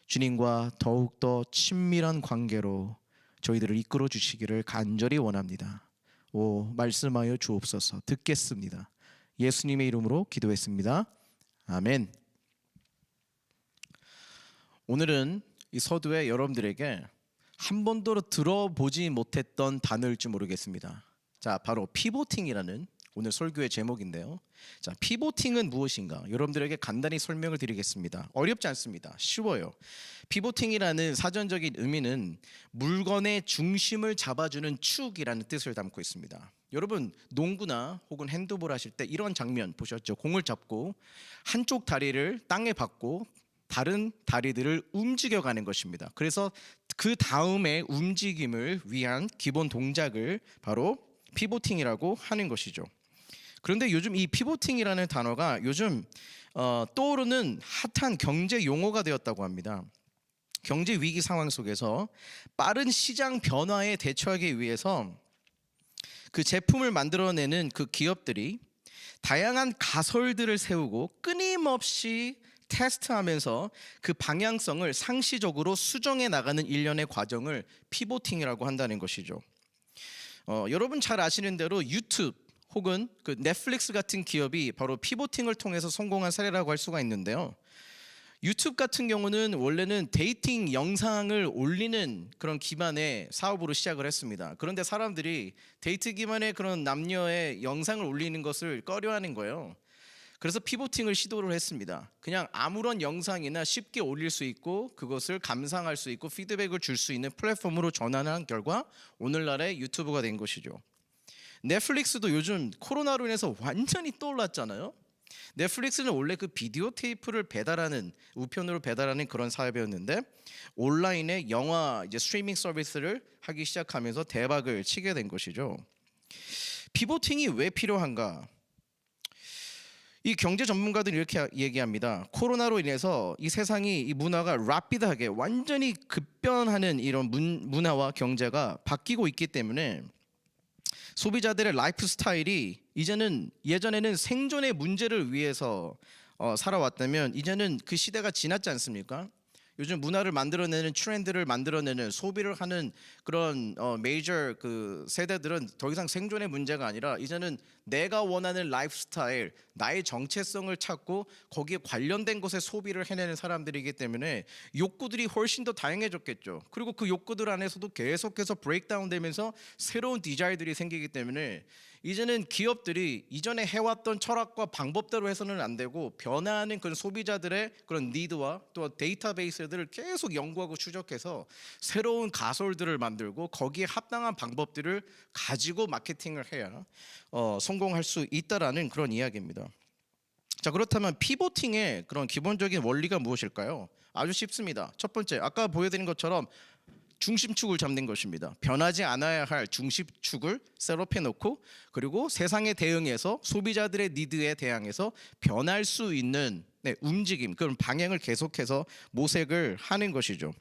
주님과 더욱더 친밀한 관계로 저희들을 이끌어 주시기를 간절히 원합니다. 오, 말씀하여 주옵소서. 듣겠습니다. 예수님의 이름으로 기도했습니다. 아멘. 오늘은 이 서두에 여러분들에게 한 번도 들어보지 못했던 단어일지 모르겠습니다. 자, 바로 피보팅이라는 오늘 설교의 제목인데요. 자, 피보팅은 무엇인가? 여러분들에게 간단히 설명을 드리겠습니다. 어렵지 않습니다. 쉬워요. 피보팅이라는 사전적인 의미는 물건의 중심을 잡아주는 축이라는 뜻을 담고 있습니다. 여러분, 농구나 혹은 핸드볼 하실 때 이런 장면 보셨죠? 공을 잡고 한쪽 다리를 땅에 박고 다른 다리들을 움직여가는 것입니다. 그래서 그 다음에 움직임을 위한 기본 동작을 바로 피보팅이라고 하는 것이죠. 그런데 요즘 이 피보팅이라는 단어가 요즘 떠오르는 핫한 경제 용어가 되었다고 합니다. 경제 위기 상황 속에서 빠른 시장 변화에 대처하기 위해서 그 제품을 만들어내는 그 기업들이 다양한 가설들을 세우고 끊임없이 테스트하면서 그 방향성을 상시적으로 수정해 나가는 일련의 과정을 피보팅이라고 한다는 것이죠. 여러분 잘 아시는 대로 유튜브 혹은 그 넷플릭스 같은 기업이 바로 피보팅을 통해서 성공한 사례라고 할 수가 있는데요. 유튜브 같은 경우는 원래는 데이팅 영상을 올리는 그런 기반의 사업으로 시작을 했습니다. 그런데 사람들이 데이트 기반의 그런 남녀의 영상을 올리는 것을 꺼려하는 거예요. 그래서 피보팅을 시도를 했습니다. 그냥 아무런 영상이나 쉽게 올릴 수 있고 그것을 감상할 수 있고 피드백을 줄 수 있는 플랫폼으로 전환한 결과 오늘날의 유튜브가 된 것이죠. 넷플릭스도 요즘 코로나로 인해서 완전히 떠올랐잖아요. 넷플릭스는 원래 그 비디오 테이프를 배달하는 우편으로 배달하는 그런 사업이었는데 온라인에 영화 이제 스트리밍 서비스를 하기 시작하면서 대박을 치게 된 것이죠. 피보팅이 왜 필요한가? 이 경제 전문가들이 이렇게 얘기합니다. 코로나로 인해서 이 세상이 이 문화가 라피드하게 완전히 급변하는 이런 문화와 경제가 바뀌고 있기 때문에 소비자들의 라이프 스타일이 이제는 예전에는 생존의 문제를 위해서 살아왔다면 이제는 그 시대가 지났지 않습니까? 요즘 문화를 만들어내는 트렌드를 만들어내는 소비를 하는 그런 메이저 그 세대들은 더 이상 생존의 문제가 아니라 이제는 내가 원하는 라이프 스타일, 나의 정체성을 찾고 거기에 관련된 것에 소비를 해내는 사람들이기 때문에 욕구들이 훨씬 더 다양해졌겠죠. 그리고 그 욕구들 안에서도 계속해서 브레이크다운 되면서 새로운 디자인들이 생기기 때문에 이제는 기업들이 이전에 해왔던 철학과 방법대로 해서는 안 되고 변화하는 그런 소비자들의 그런 니드와 또 데이터베이스들을 계속 연구하고 추적해서 새로운 가설들을 만들고 거기에 합당한 방법들을 가지고 마케팅을 해야 성공할 수 있다라는 그런 이야기입니다. 자, 그렇다면 피보팅의 그런 기본적인 원리가 무엇일까요? 아주 쉽습니다. 첫 번째, 아까 보여드린 것처럼 중심축을 잡는 것입니다. 변하지 않아야 할 중심축을 셋업해 놓고 그리고 세상에 대응해서 소비자들의 니드에 대항해서 변할 수 있는 움직임, 그런 방향을 계속해서 모색을 하는 것이죠.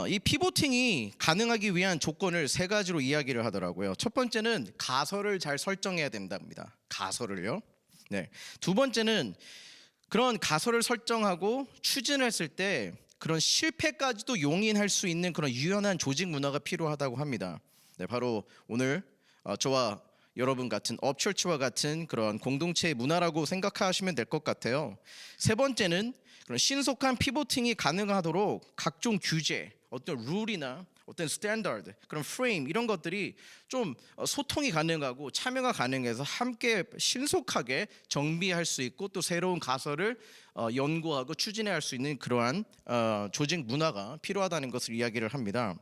이 피보팅이 가능하기 위한 조건을 세 가지로 이야기를 하더라고요. 첫 번째는 가설을 잘 설정해야 된답니다. 가설을요. 네. 두 번째는 그런 가설을 설정하고 추진했을 때 그런 실패까지도 용인할 수 있는 그런 유연한 조직 문화가 필요하다고 합니다. 네, 바로 오늘 저와 여러분 같은 업처치와 같은 그런 공동체의 문화라고 생각하시면 될 것 같아요. 세 번째는 그런 신속한 피보팅이 가능하도록 각종 규제, 어떤 룰이나 어떤 스탠다드, 그런 프레임 이런 것들이 좀 소통이 가능하고 참여가 가능해서 함께 신속하게 정비할 수 있고 또 새로운 가설을 연구하고 추진해야 할 수 있는 그러한 조직 문화가 필요하다는 것을 이야기를 합니다.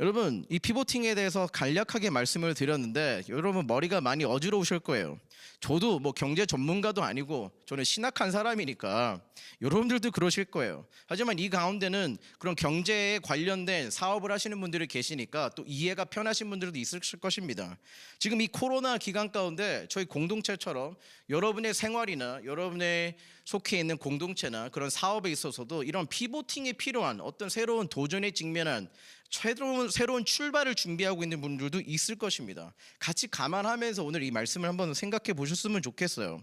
여러분, 이 피보팅에 대해서 간략하게 말씀을 드렸는데 여러분 머리가 많이 어지러우실 거예요. 저도 뭐 경제 전문가도 아니고 저는 신학한 사람이니까 여러분들도 그러실 거예요. 하지만 이 가운데는 그런 경제에 관련된 사업을 하시는 분들이 계시니까 또 이해가 편하신 분들도 있을 것입니다. 지금 이 코로나 기간 가운데 저희 공동체처럼 여러분의 생활이나 여러분의 속해 있는 공동체나 그런 사업에 있어서도 이런 피보팅이 필요한 어떤 새로운 도전에 직면한 새로운 출발을 준비하고 있는 분들도 있을 것입니다. 같이 감안하면서 오늘 이 말씀을 한번 생각해 보셨으면 좋겠어요.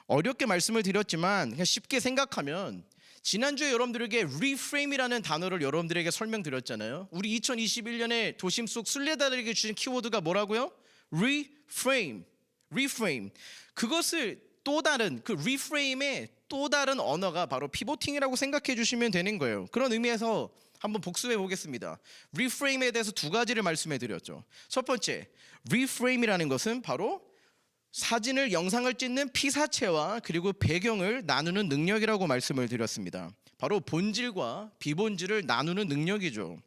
어렵게 말씀을 드렸지만 그냥 쉽게 생각하면 지난주에 여러분들에게 reframe이라는 단어를 여러분들에게 설명드렸잖아요. 우리 2021년에 도심 속 순례자들에게 주신 키워드가 뭐라고요? reframe. 그것을 또 다른 그 reframe의 또 다른 언어가 바로 피보팅이라고 생각해 주시면 되는 거예요. 그런 의미에서 한번 복습해 보겠습니다. reframe에 대해서 두 가지를 말씀해 드렸죠. 첫 번째, reframe이라는 것은 바로 사진을 영상을 찍는 피사체와 그리고 배경을 나누는 능력이라고 말씀을 드렸습니다. 바로 본질과 비본질을 나누는 능력이죠.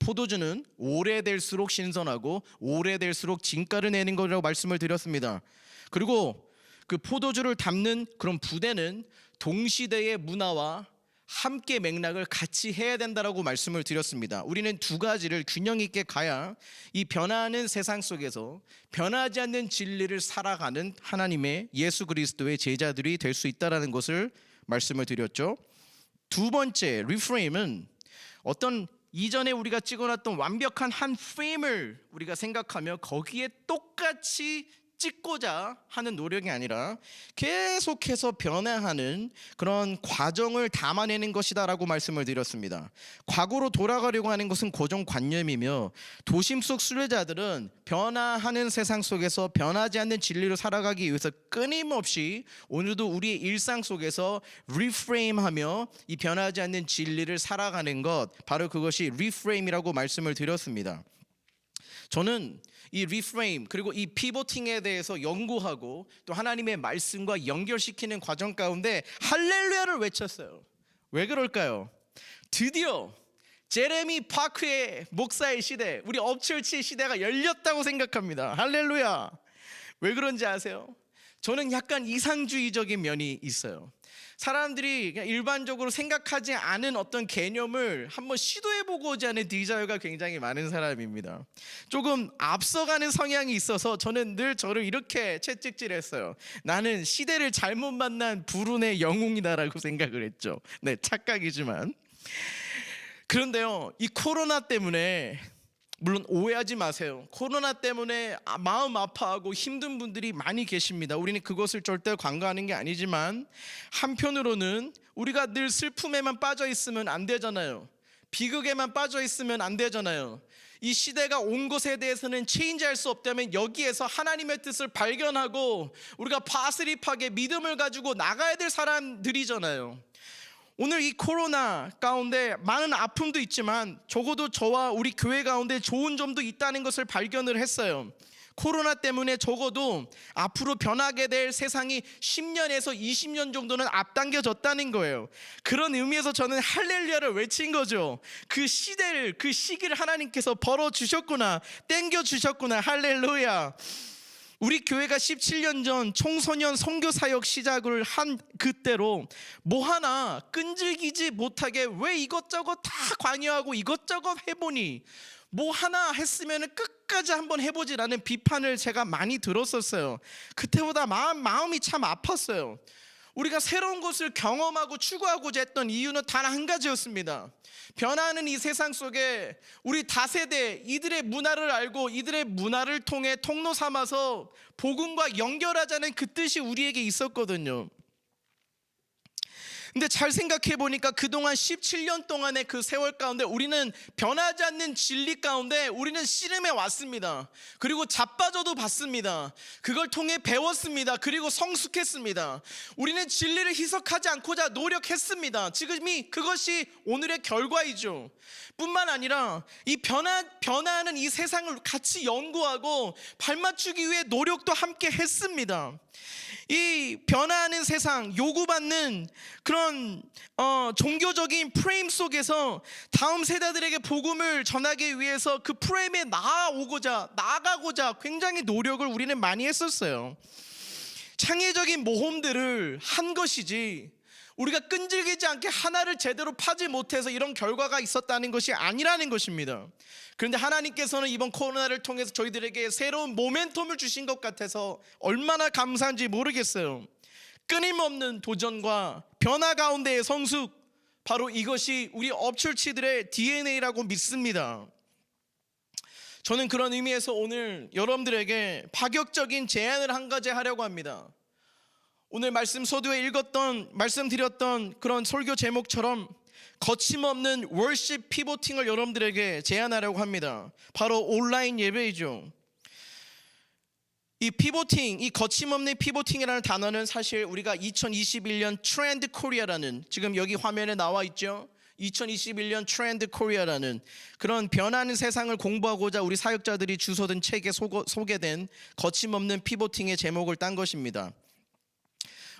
포도주는 오래될수록 신선하고 오래될수록 진가를 내는 거라고 말씀을 드렸습니다. 그리고 그 포도주를 담는 그런 부대는 동시대의 문화와 함께 맥락을 같이 해야 된다라고 말씀을 드렸습니다. 우리는 두 가지를 균형 있게 가야 이 변화하는 세상 속에서 변하지 않는 진리를 살아가는 하나님의 예수 그리스도의 제자들이 될 수 있다라는 것을 말씀을 드렸죠. 두 번째 reframe은 어떤 이전에 우리가 찍어놨던 완벽한 한 프레임을 우리가 생각하며 거기에 똑같이 찍고자 하는 노력이 아니라 계속해서 변화하는 그런 과정을 담아내는 것이다라고 말씀을 드렸습니다. 과거로 돌아가려고 하는 것은 고정관념이며 도심 속 순례자들은 변화하는 세상 속에서 변하지 않는 진리로 살아가기 위해서 끊임없이 오늘도 우리의 일상 속에서 리프레임하며 이 변하지 않는 진리를 살아가는 것, 바로 그것이 리프레임이라고 말씀을 드렸습니다. 저는 이 리프레임 그리고 이 피보팅에 대해서 연구하고 또 하나님의 말씀과 연결시키는 과정 가운데 할렐루야를 외쳤어요. 왜 그럴까요? 드디어 제레미 파크의 목사의 시대, 우리 업처치의 시대가 열렸다고 생각합니다. 할렐루야. 왜 그런지 아세요? 저는 약간 이상주의적인 면이 있어요. 사람들이 그냥 일반적으로 생각하지 않은 어떤 개념을 한번 시도해보고자 하는 디자이어가 굉장히 많은 사람입니다. 조금 앞서가는 성향이 있어서 저는 늘 저를 이렇게 채찍질했어요. 나는 시대를 잘못 만난 불운의 영웅이다라고 생각을 했죠. 네, 착각이지만. 그런데요, 이 코로나 때문에, 물론 오해하지 마세요. 코로나 때문에 마음 아파하고 힘든 분들이 많이 계십니다. 우리는 그것을 절대 간과하는 게 아니지만 한편으로는 우리가 늘 슬픔에만 빠져 있으면 안 되잖아요. 비극에만 빠져 있으면 안 되잖아요. 이 시대가 온 것에 대해서는 체인지할 수 없다면 여기에서 하나님의 뜻을 발견하고 우리가 파스립하게 믿음을 가지고 나가야 될 사람들이잖아요. 오늘 이 코로나 가운데 많은 아픔도 있지만 적어도 저와 우리 교회 가운데 좋은 점도 있다는 것을 발견을 했어요. 코로나 때문에 적어도 앞으로 변하게 될 세상이 10년에서 20년 정도는 앞당겨졌다는 거예요. 그런 의미에서 저는 할렐루야를 외친 거죠. 그 시대를, 그 시기를 하나님께서 벌어주셨구나, 땡겨주셨구나. 할렐루야. 우리 교회가 17년 전 청소년 선교 사역 시작을 한 그때로 뭐 하나 끈질기지 못하게 왜 이것저것 다 관여하고 이것저것 해보니 뭐 하나 했으면 끝까지 한번 해보지라는 비판을 제가 많이 들었었어요. 그때보다 마음이 참 아팠어요. 우리가 새로운 것을 경험하고 추구하고자 했던 이유는 단 한 가지였습니다. 변화하는 이 세상 속에 우리 다세대 이들의 문화를 알고 이들의 문화를 통해 통로 삼아서 복음과 연결하자는 그 뜻이 우리에게 있었거든요. 근데 잘 생각해 보니까 그동안 17년 동안의 그 세월 가운데 우리는 변하지 않는 진리 가운데 우리는 씨름해 왔습니다. 그리고 자빠져도 봤습니다. 그걸 통해 배웠습니다. 그리고 성숙했습니다. 우리는 진리를 희석하지 않고자 노력했습니다. 지금이 그것이 오늘의 결과이죠. 뿐만 아니라 이 변화하는 이 세상을 같이 연구하고 발맞추기 위해 노력도 함께 했습니다. 이 변화하는 세상, 요구받는 그런 종교적인 프레임 속에서 다음 세대들에게 복음을 전하기 위해서 그 프레임에 나아가고자 굉장히 노력을 우리는 많이 했었어요. 창의적인 모험들을 한 것이지 우리가 끈질기지 않게 하나를 제대로 파지 못해서 이런 결과가 있었다는 것이 아니라는 것입니다. 그런데 하나님께서는 이번 코로나를 통해서 저희들에게 새로운 모멘텀을 주신 것 같아서 얼마나 감사한지 모르겠어요. 끊임없는 도전과 변화 가운데의 성숙, 바로 이것이 우리 업철치들의 DNA라고 믿습니다. 저는 그런 의미에서 오늘 여러분들에게 파격적인 제안을 한 가지 하려고 합니다. 오늘 말씀 서두에 말씀드렸던 그런 설교 제목처럼 거침없는 월십 피보팅을 여러분들에게 제안하려고 합니다. 바로 온라인 예배이죠. 이 피보팅, 이 거침없는 피보팅이라는 단어는 사실 우리가 2021년 트렌드 코리아라는, 지금 여기 화면에 나와 있죠. 2021년 트렌드 코리아라는 그런 변하는 세상을 공부하고자 우리 사역자들이 주소든 책에 소개된 거침없는 피보팅의 제목을 딴 것입니다.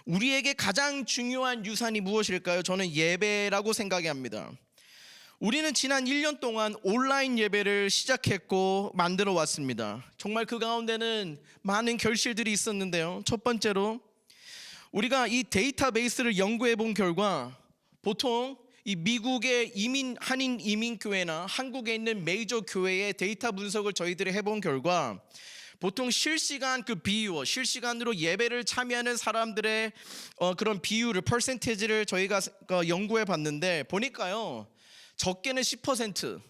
우리에게 가장 중요한 유산이 무엇일까요? 저는 예배라고 생각합니다. 우리는 지난 1년 동안 온라인 예배를 시작했고 만들어 왔습니다. 정말 그 가운데는 많은 결실들이 있었는데요. 첫 번째로 우리가 이 데이터베이스를 연구해 본 결과 보통 이 미국의 한인 이민교회나 한국에 있는 메이저 교회의 데이터 분석을 저희들이 해본 결과 보통 실시간 실시간으로 예배를 참여하는 사람들의 그런 비율을, 퍼센테이지를 저희가 연구해 봤는데 보니까요, 적게는 10%,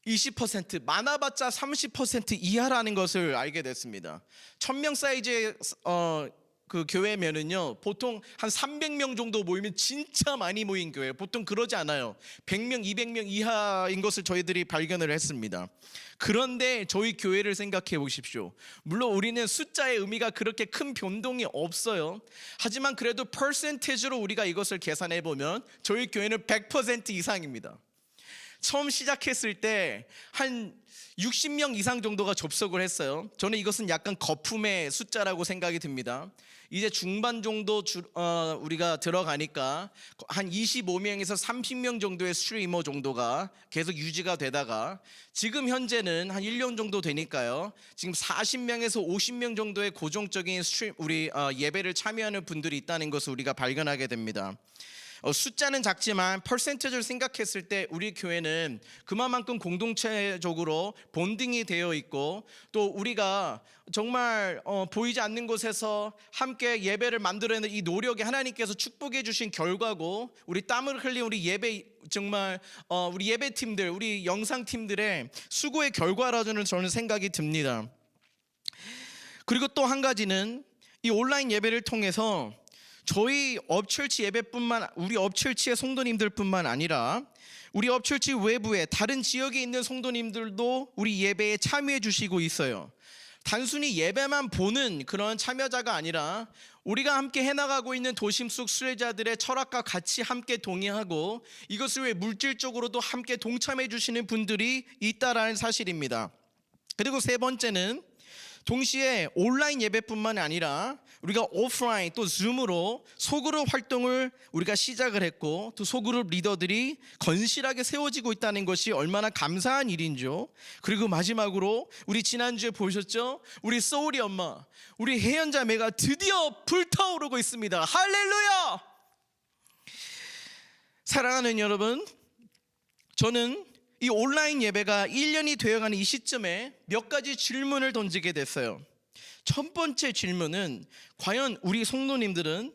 20%, 많아봤자 30% 이하라는 것을 알게 됐습니다. 1000명 사이즈의 그 교회면은요, 보통 한 300명 정도 모이면 진짜 많이 모인 교회, 보통 그러지 않아요. 100명, 200명 이하인 것을 저희들이 발견을 했습니다. 그런데 저희 교회를 생각해 보십시오. 물론 우리는 숫자의 의미가 그렇게 큰 변동이 없어요. 하지만 그래도 퍼센테이지로 우리가 이것을 계산해 보면 저희 교회는 100% 이상입니다. 처음 시작했을 때 한 60명 이상 정도가 접속을 했어요. 저는 이것은 약간 거품의 숫자라고 생각이 듭니다. 이제 중반 정도 우리가 들어가니까 한 25명에서 30명 정도의 스트리머 정도가 계속 유지가 되다가 지금 현재는 한 1년 정도 되니까요, 지금 40명에서 50명 정도의 고정적인 우리 예배를 참여하는 분들이 있다는 것을 우리가 발견하게 됩니다. 숫자는 작지만 퍼센테이지를 생각했을 때 우리 교회는 그만큼 공동체적으로 본딩이 되어 있고, 또 우리가 정말 보이지 않는 곳에서 함께 예배를 만들어내는 이 노력이 하나님께서 축복해 주신 결과고, 우리 땀을 흘린 우리 예배, 정말 우리 예배팀들, 우리 영상팀들의 수고의 결과라고는 저는 생각이 듭니다. 그리고 또 한 가지는 이 온라인 예배를 통해서 저희 업철치 예배뿐만, 우리 업철치의 성도님들뿐만 아니라 우리 업철치 외부에 다른 지역에 있는 성도님들도 우리 예배에 참여해 주시고 있어요. 단순히 예배만 보는 그런 참여자가 아니라 우리가 함께 해나가고 있는 도심 속 순례자들의 철학과 같이 함께 동의하고 이것을 위해 물질적으로도 함께 동참해 주시는 분들이 있다라는 사실입니다. 그리고 세 번째는 동시에 온라인 예배뿐만 아니라 우리가 오프라인 또 줌으로 소그룹 활동을 우리가 시작을 했고 또 소그룹 리더들이 건실하게 세워지고 있다는 것이 얼마나 감사한 일인지요. 그리고 마지막으로 우리 지난주에 보셨죠? 우리 소울이 엄마, 우리 혜연 자매가 드디어 불타오르고 있습니다. 할렐루야! 사랑하는 여러분, 저는 이 온라인 예배가 1년이 되어가는 이 시점에 몇 가지 질문을 던지게 됐어요. 첫 번째 질문은 과연 우리 성도님들은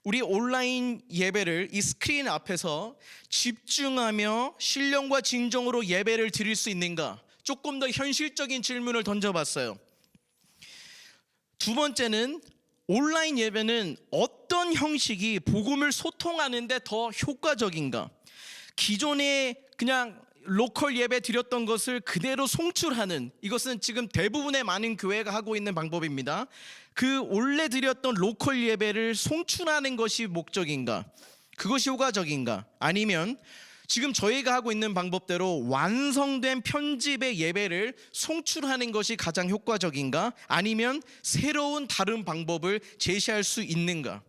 우리 온라인 예배를 이 스크린 앞에서 집중하며 신령과 진정으로 예배를 드릴 수 있는가? 조금 더 현실적인 질문을 던져봤어요. 두 번째는 온라인 예배는 어떤 형식이 복음을 소통하는 데 더 효과적인가? 기존에 그냥 로컬 예배 드렸던 것을 그대로 송출하는, 이것은 지금 대부분의 많은 교회가 하고 있는 방법입니다. 그 원래 드렸던 로컬 예배를 송출하는 것이 목적인가? 그것이 효과적인가? 아니면 지금 저희가 하고 있는 방법대로 완성된 편집의 예배를 송출하는 것이 가장 효과적인가? 아니면 새로운 다른 방법을 제시할 수 있는가?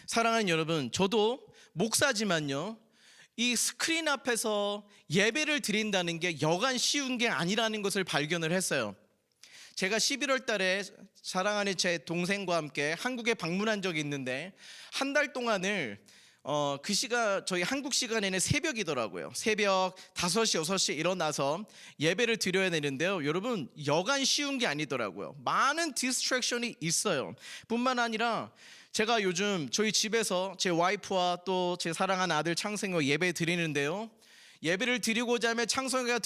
사랑하는 여러분, 저도 목사지만요, 이 스크린 앞에서 예배를 드린다는 게 여간 쉬운 게 아니라는 것을 발견을 했어요. 제가 11월 달에 사랑하는 제 동생과 함께 한국에 방문한 적이 있는데 한 달 동안을 그 시간, 저희 한국 시간에는 새벽이더라고요. 새벽 5시, 6시에 일어나서 예배를 드려야 되는데요. 여러분, 여간 쉬운 게 아니더라고요. 많은 디스트랙션이 있어요. 뿐만 아니라 제가 요즘 저희 집에서 제 와이프와 또 제 사랑하는 아들 창성이와 예배 드리는데요. 예배를 드리고자 하면 창성이가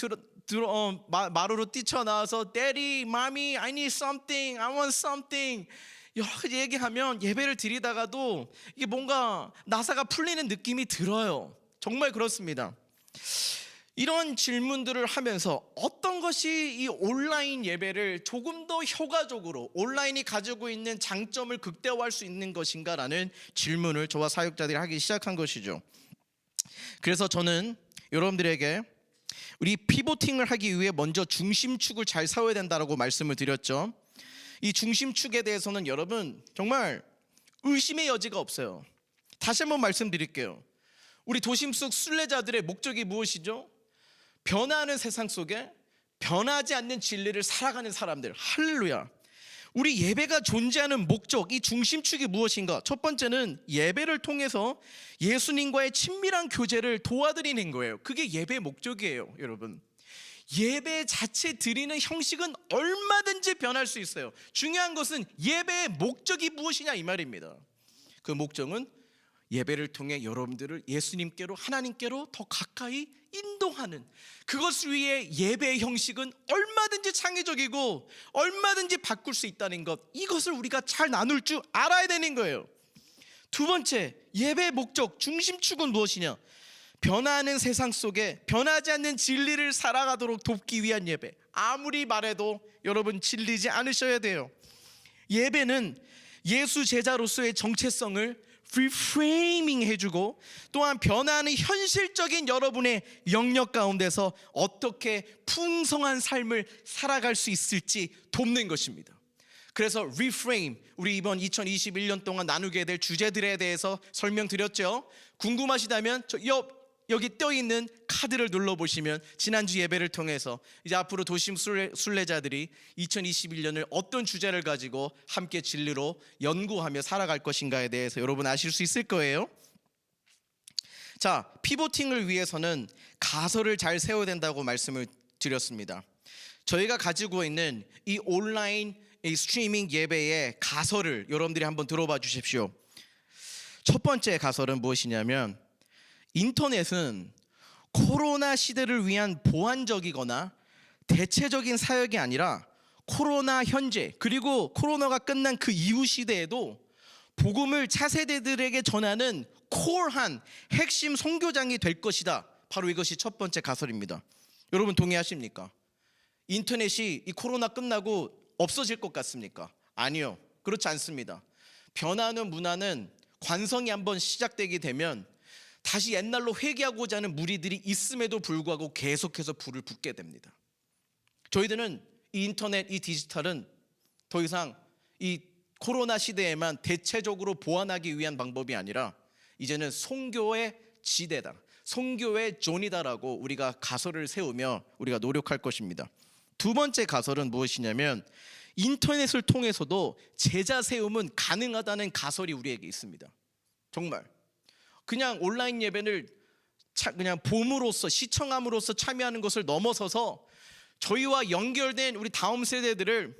마루로 뛰쳐나와서 Daddy, Mommy, I need something, I want something 여러 가지 얘기하면 예배를 드리다가도 이게 뭔가 나사가 풀리는 느낌이 들어요. 정말 그렇습니다. 이런 질문들을 하면서 어떤 것이 이 온라인 예배를 조금 더 효과적으로, 온라인이 가지고 있는 장점을 극대화할 수 있는 것인가라는 질문을 저와 사역자들이 하기 시작한 것이죠. 그래서 저는 여러분들에게 우리 피보팅을 하기 위해 먼저 중심축을 잘 세워야 된다고 말씀을 드렸죠. 이 중심축에 대해서는 여러분 정말 의심의 여지가 없어요. 다시 한번 말씀드릴게요. 우리 도심 속 순례자들의 목적이 무엇이죠? 변화하는 세상 속에 변하지 않는 진리를 살아가는 사람들. 할렐루야. 우리 예배가 존재하는 목적, 이 중심축이 무엇인가? 첫 번째는 예배를 통해서 예수님과의 친밀한 교제를 도와드리는 거예요. 그게 예배의 목적이에요, 여러분. 예배 자체 드리는 형식은 얼마든지 변할 수 있어요. 중요한 것은 예배의 목적이 무엇이냐 이 말입니다. 그 목적은 예배를 통해 여러분들을 예수님께로, 하나님께로 더 가까이 인도하는, 그것을 위해 예배의 형식은 얼마든지 창의적이고 얼마든지 바꿀 수 있다는 것, 이것을 우리가 잘 나눌 줄 알아야 되는 거예요. 두 번째, 예배의 목적, 중심축은 무엇이냐? 변화하는 세상 속에 변하지 않는 진리를 살아가도록 돕기 위한 예배. 아무리 말해도 여러분 질리지 않으셔야 돼요. 예배는 예수 제자로서의 정체성을 리프레이밍 해주고 또한 변화하는 현실적인 여러분의 영역 가운데서 어떻게 풍성한 삶을 살아갈 수 있을지 돕는 것입니다. 그래서 리프레임, 우리 이번 2021년 동안 나누게 될 주제들에 대해서 설명드렸죠. 궁금하시다면 여기 떠있는 카드를 눌러보시면 지난주 예배를 통해서 이제 앞으로 도심 순례자들이 2021년을 어떤 주제를 가지고 함께 진리로 연구하며 살아갈 것인가에 대해서 여러분 아실 수 있을 거예요. 자, 피보팅을 위해서는 가설을 잘 세워야 된다고 말씀을 드렸습니다. 저희가 가지고 있는 이 온라인 이 스트리밍 예배의 가설을 여러분들이 한번 들어봐 주십시오. 첫 번째 가설은 무엇이냐면, 인터넷은 코로나 시대를 위한 보완적이거나 대체적인 사역이 아니라 코로나 현재 그리고 코로나가 끝난 그 이후 시대에도 복음을 차세대들에게 전하는 코어한 핵심 선교장이 될 것이다. 바로 이것이 첫 번째 가설입니다. 여러분 동의하십니까? 인터넷이 이 코로나 끝나고 없어질 것 같습니까? 아니요, 그렇지 않습니다. 변화하는 문화는 관성이 한번 시작되게 되면 다시 옛날로 회귀하고자 하는 무리들이 있음에도 불구하고 계속해서 불을 붙게 됩니다. 저희들은 이 인터넷, 이 디지털은 더 이상 이 코로나 시대에만 대체적으로 보완하기 위한 방법이 아니라 이제는 선교의 지대다, 선교의 존이다라고 우리가 가설을 세우며 우리가 노력할 것입니다. 두 번째 가설은 무엇이냐면 인터넷을 통해서도 제자 세움은 가능하다는 가설이 우리에게 있습니다. 정말 그냥 온라인 예배를 그냥 봄으로써 시청함으로써 참여하는 것을 넘어서서 저희와 연결된 우리 다음 세대들을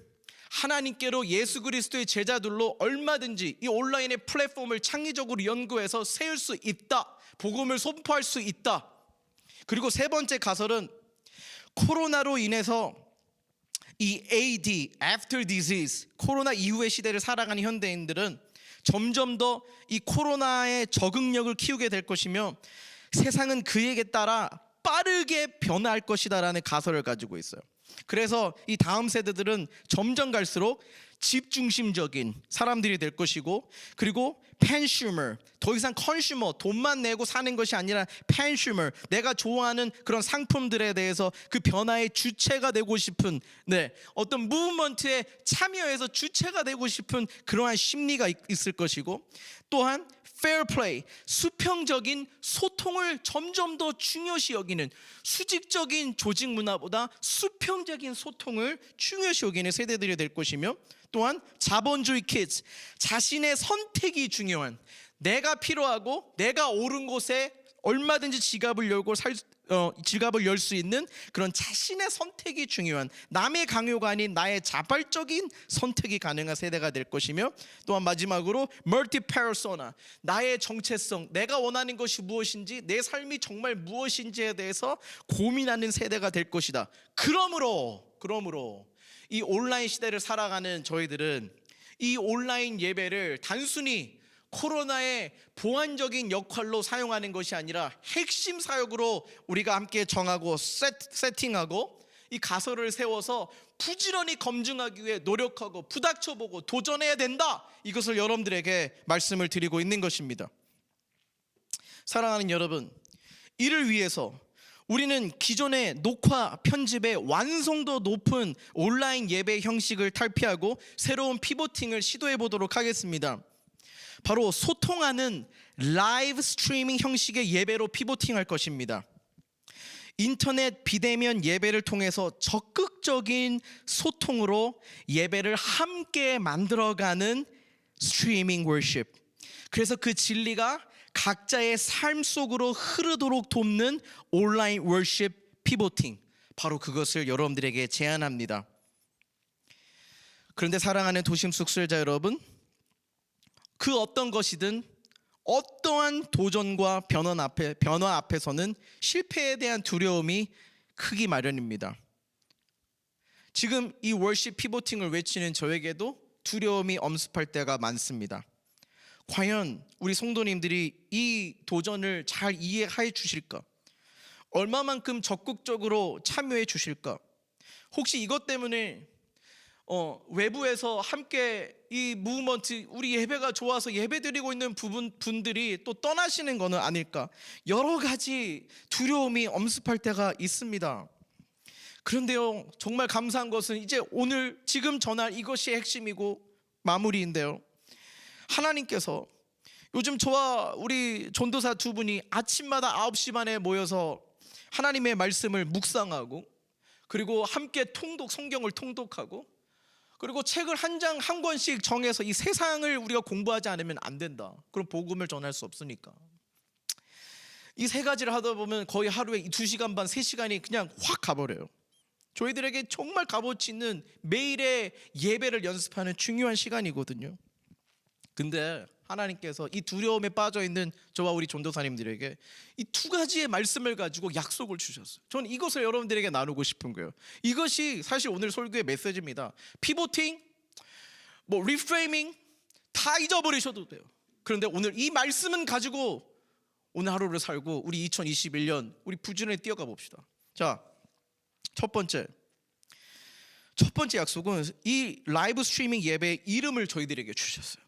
하나님께로 예수 그리스도의 제자들로 얼마든지 이 온라인의 플랫폼을 창의적으로 연구해서 세울 수 있다, 복음을 선포할 수 있다. 그리고 세 번째 가설은 코로나로 인해서 이 AD, After Disease, 코로나 이후의 시대를 살아가는 현대인들은 점점 더 이 코로나의 적응력을 키우게 될 것이며 세상은 그에게 따라 빠르게 변화할 것이다라는 가설을 가지고 있어요. 그래서 이 다음 세대들은 점점 갈수록 집중심적인 사람들이 될 것이고, 그리고 펜슈머, 더 이상 컨슈머, 돈만 내고 사는 것이 아니라 펜슈머, 내가 좋아하는 그런 상품들에 대해서 그 변화의 주체가 되고 싶은, 어떤 무브먼트에 참여해서 주체가 되고 싶은 그러한 심리가 있을 것이고, 또한 fair play, 수평적인 소통을 점점 더 중요시 여기는, 수직적인 조직 문화보다 수평적인 소통을 중요시 여기는 세대들이 될 것이며, 또한 자본주의 kids, 자신의 선택이 중요한, 내가 필요하고 내가 옳은 곳에 얼마든지 지갑을 열 수 있는 그런 자신의 선택이 중요한, 남의 강요가 아닌 나의 자발적인 선택이 가능한 세대가 될 것이며, 또한 마지막으로 멀티페르소나, 나의 정체성, 내가 원하는 것이 무엇인지, 내 삶이 정말 무엇인지에 대해서 고민하는 세대가 될 것이다. 그러므로 이 온라인 시대를 살아가는 저희들은 이 온라인 예배를 단순히 코로나의 보완적인 역할로 사용하는 것이 아니라 핵심 사역으로 우리가 함께 정하고 세팅하고 이 가설을 세워서 부지런히 검증하기 위해 노력하고 부닥쳐보고 도전해야 된다, 이것을 여러분들에게 말씀을 드리고 있는 것입니다. 사랑하는 여러분, 이를 위해서 우리는 기존의 녹화 편집의 완성도 높은 온라인 예배 형식을 탈피하고 새로운 피보팅을 시도해 보도록 하겠습니다. 바로 소통하는 라이브 스트리밍 형식의 예배로 피보팅할 것입니다. 인터넷 비대면 예배를 통해서 적극적인 소통으로 예배를 함께 만들어가는 스트리밍 월십, 그래서 그 진리가 각자의 삶 속으로 흐르도록 돕는 온라인 월십 피보팅, 바로 그것을 여러분들에게 제안합니다. 그런데 사랑하는 도심 숙술자 여러분, 그 어떤 것이든 어떠한 도전과 변화 앞에서는 실패에 대한 두려움이 크기 마련입니다. 지금 이 월십 피보팅을 외치는 저에게도 두려움이 엄습할 때가 많습니다. 과연 우리 성도님들이 이 도전을 잘 이해해 주실까? 얼마만큼 적극적으로 참여해 주실까? 혹시 이것 때문에 외부에서 함께 이 무브먼트, 우리 예배가 좋아서 예배드리고 있는 분들이 또 떠나시는 것은 아닐까? 여러 가지 두려움이 엄습할 때가 있습니다. 그런데요, 정말 감사한 것은 이제 오늘 지금 전할 이것이 핵심이고 마무리인데요, 하나님께서 요즘 저와 우리 전도사 두 분이 아침마다 9시 반에 모여서 하나님의 말씀을 묵상하고, 그리고 함께 성경을 통독하고, 그리고 책을 한 권씩 정해서 이 세상을 우리가 공부하지 않으면 안 된다, 그럼 복음을 전할 수 없으니까 이 세 가지를 하다 보면 거의 하루에 2시간 반, 3시간이 그냥 확 가버려요. 저희들에게 정말 값어치 있는 매일의 예배를 연습하는 중요한 시간이거든요. 근데 하나님께서 이 두려움에 빠져있는 저와 우리 전도사님들에게 이 두 가지의 말씀을 가지고 약속을 주셨어요. 저는 이것을 여러분들에게 나누고 싶은 거예요. 이것이 사실 오늘 설교의 메시지입니다. 피보팅, 리프레이밍 다 잊어버리셔도 돼요. 그런데 오늘 이 말씀은 가지고 오늘 하루를 살고 우리 2021년 우리 부지런히 뛰어가 봅시다. 자, 첫 번째 약속은 이 라이브 스트리밍 예배의 이름을 저희들에게 주셨어요.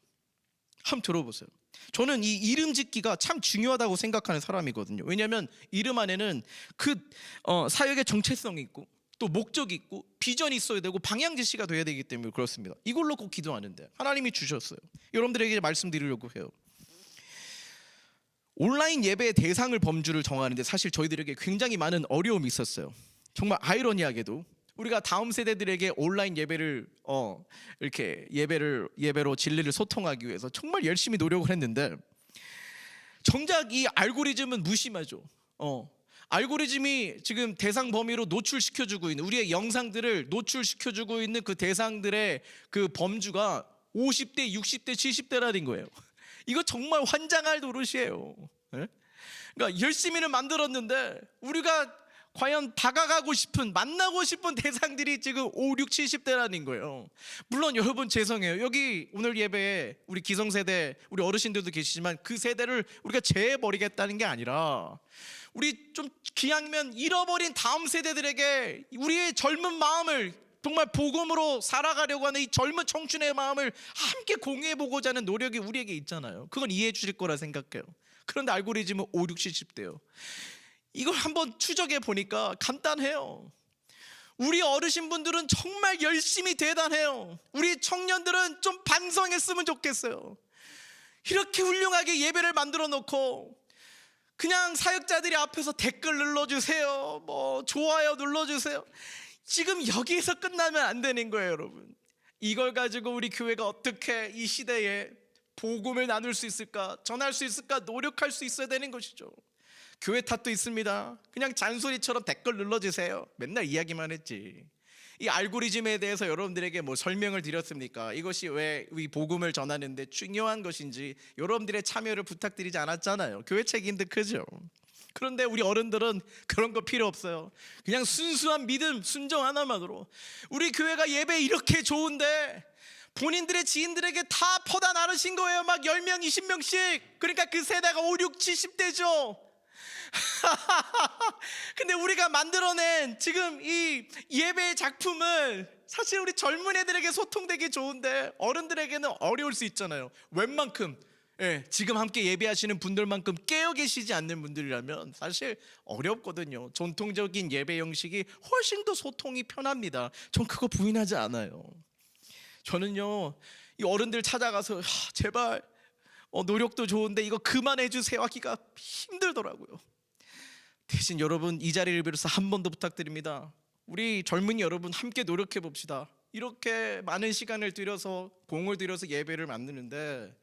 한번 들어보세요. 저는 이 이름 짓기가 참 중요하다고 생각하는 사람이거든요. 왜냐하면 이름 안에는 그 사역의 정체성이 있고, 또 목적이 있고 비전이 있어야 되고 방향 제시가 돼야 되기 때문에 그렇습니다. 이걸로 꼭 기도하는데 하나님이 주셨어요. 여러분들에게 말씀드리려고 해요. 온라인 예배의 대상을 범주를 정하는데 사실 저희들에게 굉장히 많은 어려움이 있었어요. 정말 아이러니하게도 우리가 다음 세대들에게 온라인 예배를 이렇게 예배로 진리를 소통하기 위해서 정말 열심히 노력을 했는데 정작 이 알고리즘은 무심하죠. 알고리즘이 지금 대상 범위로 노출시켜주고 있는 우리의 영상들을 노출시켜주고 있는 그 대상들의 그 범주가 50대, 60대, 70대라는 거예요. 이거 정말 환장할 노릇이에요. 그러니까 열심히는 만들었는데 우리가 과연 다가가고 싶은 만나고 싶은 대상들이 지금 5, 6, 70대라는 거예요. 물론 여러분 죄송해요. 여기 오늘 예배에 우리 기성세대 우리 어르신들도 계시지만 그 세대를 우리가 제해버리겠다는 게 아니라 우리 좀 기왕이면 잃어버린 다음 세대들에게 우리의 젊은 마음을 정말 복음으로 살아가려고 하는 이 젊은 청춘의 마음을 함께 공유해보고자 하는 노력이 우리에게 있잖아요. 그건 이해해 주실 거라 생각해요. 그런데 알고리즘은 5, 6, 70대요. 이걸 한번 추적해 보니까 간단해요. 우리 어르신분들은 정말 열심히 대단해요. 우리 청년들은 좀 반성했으면 좋겠어요. 이렇게 훌륭하게 예배를 만들어 놓고 그냥 사역자들이 앞에서 댓글 눌러주세요, 뭐 좋아요 눌러주세요. 지금 여기에서 끝나면 안 되는 거예요, 여러분. 이걸 가지고 우리 교회가 어떻게 이 시대에 복음을 나눌 수 있을까, 전할 수 있을까 노력할 수 있어야 되는 것이죠. 교회 탓도 있습니다. 그냥 잔소리처럼 댓글 눌러주세요. 맨날 이야기만 했지. 이 알고리즘에 대해서 여러분들에게 뭐 설명을 드렸습니까? 이것이 왜 이 복음을 전하는데 중요한 것인지 여러분들의 참여를 부탁드리지 않았잖아요. 교회 책임도 크죠. 그런데 우리 어른들은 그런 거 필요 없어요. 그냥 순수한 믿음, 순종 하나만으로 우리 교회가 예배 이렇게 좋은데 본인들의 지인들에게 다 퍼다 나르신 거예요. 막 10명, 20명씩. 그러니까 그 세대가 5, 6, 70대죠. 근데 우리가 만들어낸 지금 이 예배의 작품을 사실 우리 젊은 애들에게 소통되기 좋은데 어른들에게는 어려울 수 있잖아요. 웬만큼 지금 함께 예배하시는 분들만큼 깨어 계시지 않는 분들이라면 사실 어렵거든요. 전통적인 예배 형식이 훨씬 더 소통이 편합니다. 전 그거 부인하지 않아요. 저는요 이 어른들 찾아가서 제발 노력도 좋은데 이거 그만해 주세요 하기가 힘들더라고요. 대신 여러분 이 자리를 빌어서 한 번 더 부탁드립니다. 우리 젊은이 여러분 함께 노력해 봅시다. 이렇게 많은 시간을 들여서 공을 들여서 예배를 만드는데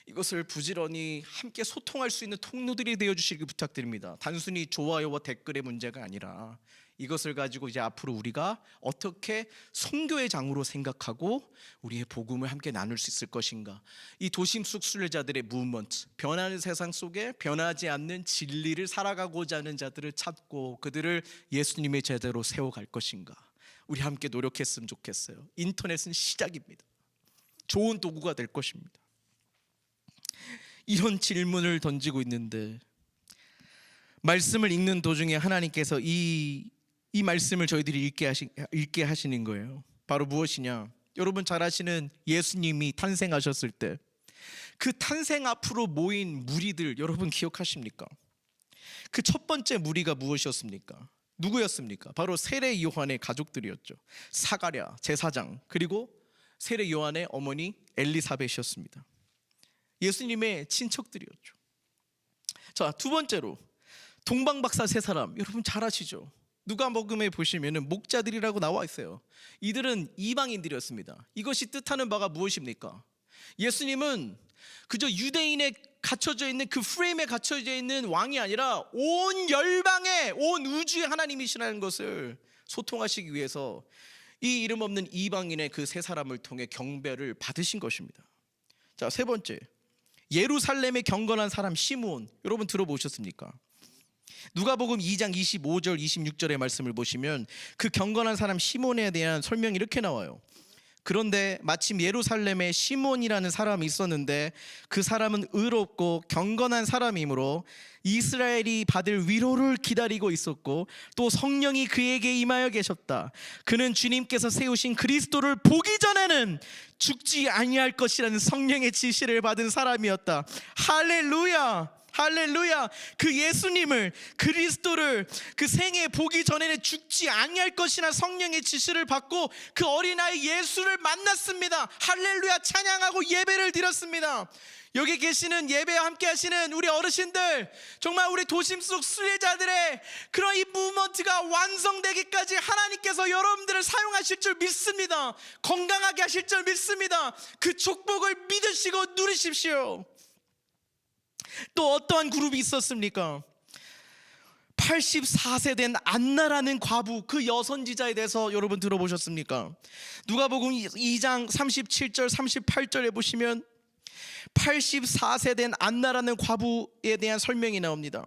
이것을 부지런히 함께 소통할 수 있는 통로들이 되어주시길 부탁드립니다. 단순히 좋아요와 댓글의 문제가 아니라 이것을 가지고 이제 앞으로 우리가 어떻게 선교의 장으로 생각하고 우리의 복음을 함께 나눌 수 있을 것인가. 이 도심 속 순례자들의 무브먼트, 변하는 세상 속에 변하지 않는 진리를 살아가고자 하는 자들을 찾고 그들을 예수님의 제자로 세워갈 것인가. 우리 함께 노력했으면 좋겠어요. 인터넷은 시작입니다. 좋은 도구가 될 것입니다. 이런 질문을 던지고 있는데 말씀을 읽는 도중에 하나님께서 이 말씀을 저희들이 읽게 하시는 거예요. 바로 무엇이냐? 여러분 잘 아시는 예수님이 탄생하셨을 때 그 탄생 앞으로 모인 무리들 여러분 기억하십니까? 그 첫 번째 무리가 무엇이었습니까? 누구였습니까? 바로 세례 요한의 가족들이었죠. 사가랴 제사장 그리고 세례 요한의 어머니 엘리사벳이었습니다. 예수님의 친척들이었죠. 자, 두 번째로 동방박사 세 사람 여러분 잘 아시죠? 누가복음에 보시면은 목자들이라고 나와 있어요. 이들은 이방인들이었습니다. 이것이 뜻하는 바가 무엇입니까? 예수님은 그저 유대인에 갇혀져 있는 그 프레임에 갇혀져 있는 왕이 아니라 온 열방에 온 우주의 하나님이시라는 것을 소통하시기 위해서 이 이름 없는 이방인의 그 세 사람을 통해 경배를 받으신 것입니다. 자, 세 번째 예루살렘에 경건한 사람 시므온 여러분 들어보셨습니까? 누가복음 2장 25절 26절의 말씀을 보시면 그 경건한 사람 시몬에 대한 설명이 이렇게 나와요. 그런데 마침 예루살렘에 시몬이라는 사람이 있었는데 그 사람은 의롭고 경건한 사람이므로 이스라엘이 받을 위로를 기다리고 있었고 또 성령이 그에게 임하여 계셨다. 그는 주님께서 세우신 그리스도를 보기 전에는 죽지 아니할 것이라는 성령의 지시를 받은 사람이었다. 할렐루야. 할렐루야. 그 예수님을, 그리스도를 그 생애 보기 전에는 죽지 아니할 것이나 성령의 지시를 받고 그 어린아이 예수를 만났습니다. 할렐루야. 찬양하고 예배를 드렸습니다. 여기 계시는 예배와 함께 하시는 우리 어르신들, 정말 우리 도심 속 순례자들의 그런 이 무브먼트가 완성되기까지 하나님께서 여러분들을 사용하실 줄 믿습니다. 건강하게 하실 줄 믿습니다. 그 축복을 믿으시고 누리십시오. 또 어떠한 그룹이 있었습니까? 84세 된 안나라는 과부, 그 여선지자에 대해서 여러분 들어보셨습니까? 누가복음 2장 37절 38절에 보시면 84세 된 안나라는 과부에 대한 설명이 나옵니다.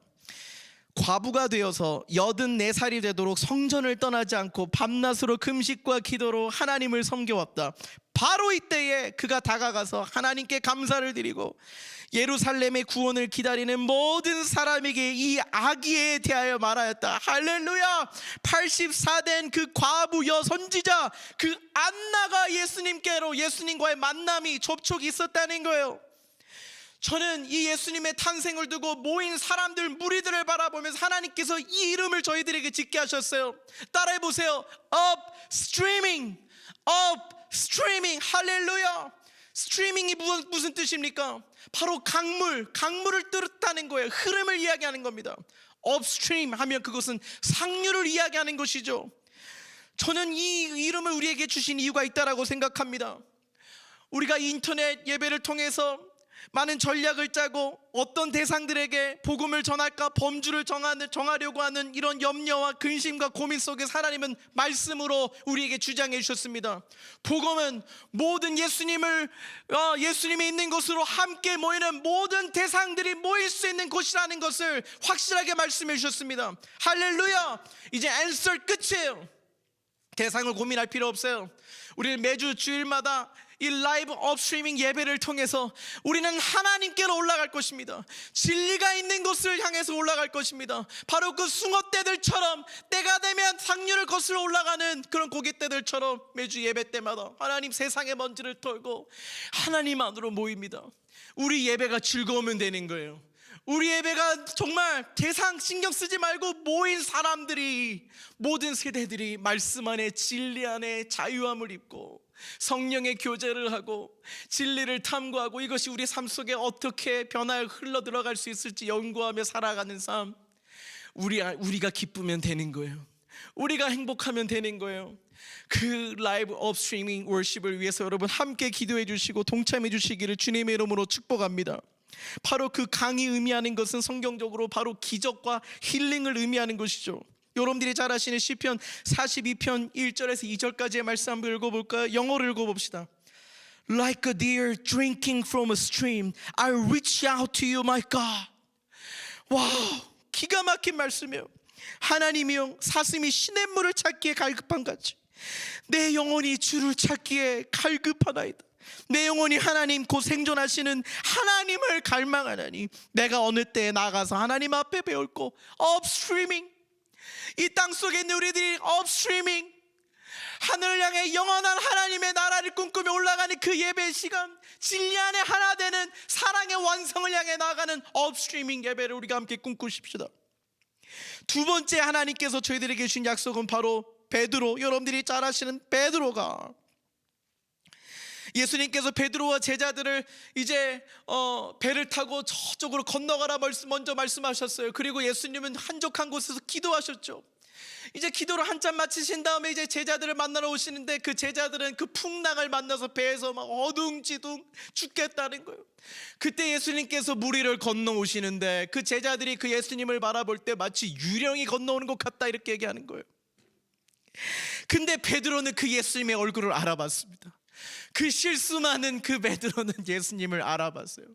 과부가 되어서 84살이 되도록 성전을 떠나지 않고 밤낮으로 금식과 기도로 하나님을 섬겨왔다. 바로 이때에 그가 다가가서 하나님께 감사를 드리고 예루살렘의 구원을 기다리는 모든 사람에게 이 아기에 대하여 말하였다. 할렐루야. 84된 그 과부 여선지자, 그 안나가 예수님과의 만남이, 접촉이 있었다는 거예요. 저는 이 예수님의 탄생을 두고 모인 사람들, 무리들을 바라보면서 하나님께서 이 이름을 저희들에게 짓게 하셨어요. 따라해 보세요. upstreaming. 할렐루야. 스트리밍이 무슨 뜻입니까? 바로 강물을 뜻하는 거예요. 흐름을 이야기하는 겁니다. upstream 하면 그것은 상류를 이야기하는 것이죠. 저는 이 이름을 우리에게 주신 이유가 있다라고 생각합니다. 우리가 인터넷 예배를 통해서 많은 전략을 짜고 어떤 대상들에게 복음을 전할까, 범주를 정하려고 하는 이런 염려와 근심과 고민 속에서 하나님은 말씀으로 우리에게 주장해 주셨습니다. 복음은 모든 예수님이 있는 곳으로 함께 모이는 모든 대상들이 모일 수 있는 곳이라는 것을 확실하게 말씀해 주셨습니다. 할렐루야. 이제 answer 끝이에요. 대상을 고민할 필요 없어요. 우리는 매주 주일마다 이 라이브 업스트리밍 예배를 통해서 우리는 하나님께로 올라갈 것입니다. 진리가 있는 곳을 향해서 올라갈 것입니다. 바로 그 숭어떼들처럼 때가 되면 상류를 거슬러 올라가는 그런 고깃떼들처럼 매주 예배 때마다 하나님 세상의 먼지를 털고 하나님 안으로 모입니다. 우리 예배가 즐거우면 되는 거예요. 우리 예배가 정말 대상 신경 쓰지 말고 모인 사람들이, 모든 세대들이 말씀 안에, 진리 안에 자유함을 입고 성령의 교제를 하고 진리를 탐구하고 이것이 우리 삶 속에 어떻게 변화에 흘러 들어갈 수 있을지 연구하며 살아가는 삶, 우리가 기쁘면 되는 거예요. 우리가 행복하면 되는 거예요. 그 라이브 업스트리밍 월십을 위해서 여러분 함께 기도해 주시고 동참해 주시기를 주님의 이름으로 축복합니다. 바로 그 강이 의미하는 것은 성경적으로 바로 기적과 힐링을 의미하는 것이죠. 여러분들이 잘 아시는 시편 42편 1절에서 2절까지의 말씀 한번 읽어볼까요? 영어로 읽어봅시다. Like a deer drinking from a stream, I reach out to you, my God. 와, 기가 막힌 말씀이에요. 하나님이여, 사슴이 시냇물을 찾기에 갈급한 같이 내 영혼이 주를 찾기에 갈급하나이다. 내 영혼이 하나님 곧 생존하시는 하나님을 갈망하나니 내가 어느 때에 나가서 하나님 앞에 배울고 업스트리밍, 이 땅속에 있는 우리들이 업스트리밍, 하늘을 향해 영원한 하나님의 나라를 꿈꾸며 올라가는 그 예배의 시간, 진리 안에 하나 되는 사랑의 완성을 향해 나아가는 업스트리밍 예배를 우리가 함께 꿈꾸십시다. 두 번째 하나님께서 저희들에게 주신 약속은 바로 베드로, 여러분들이 잘 아시는 베드로가, 예수님께서 베드로와 제자들을 이제 배를 타고 저쪽으로 건너가라 먼저 말씀하셨어요. 그리고 예수님은 한적한 곳에서 기도하셨죠. 이제 기도를 한참 마치신 다음에 이제 제자들을 만나러 오시는데 그 제자들은 그 풍랑을 만나서 배에서 막 어둥지둥 죽겠다는 거예요. 그때 예수님께서 무리를 건너오시는데 그 제자들이 그 예수님을 바라볼 때 마치 유령이 건너오는 것 같다 이렇게 얘기하는 거예요. 근데 베드로는 그 예수님의 얼굴을 알아봤습니다. 그 실수 많은 그 베드로는 예수님을 알아봤어요.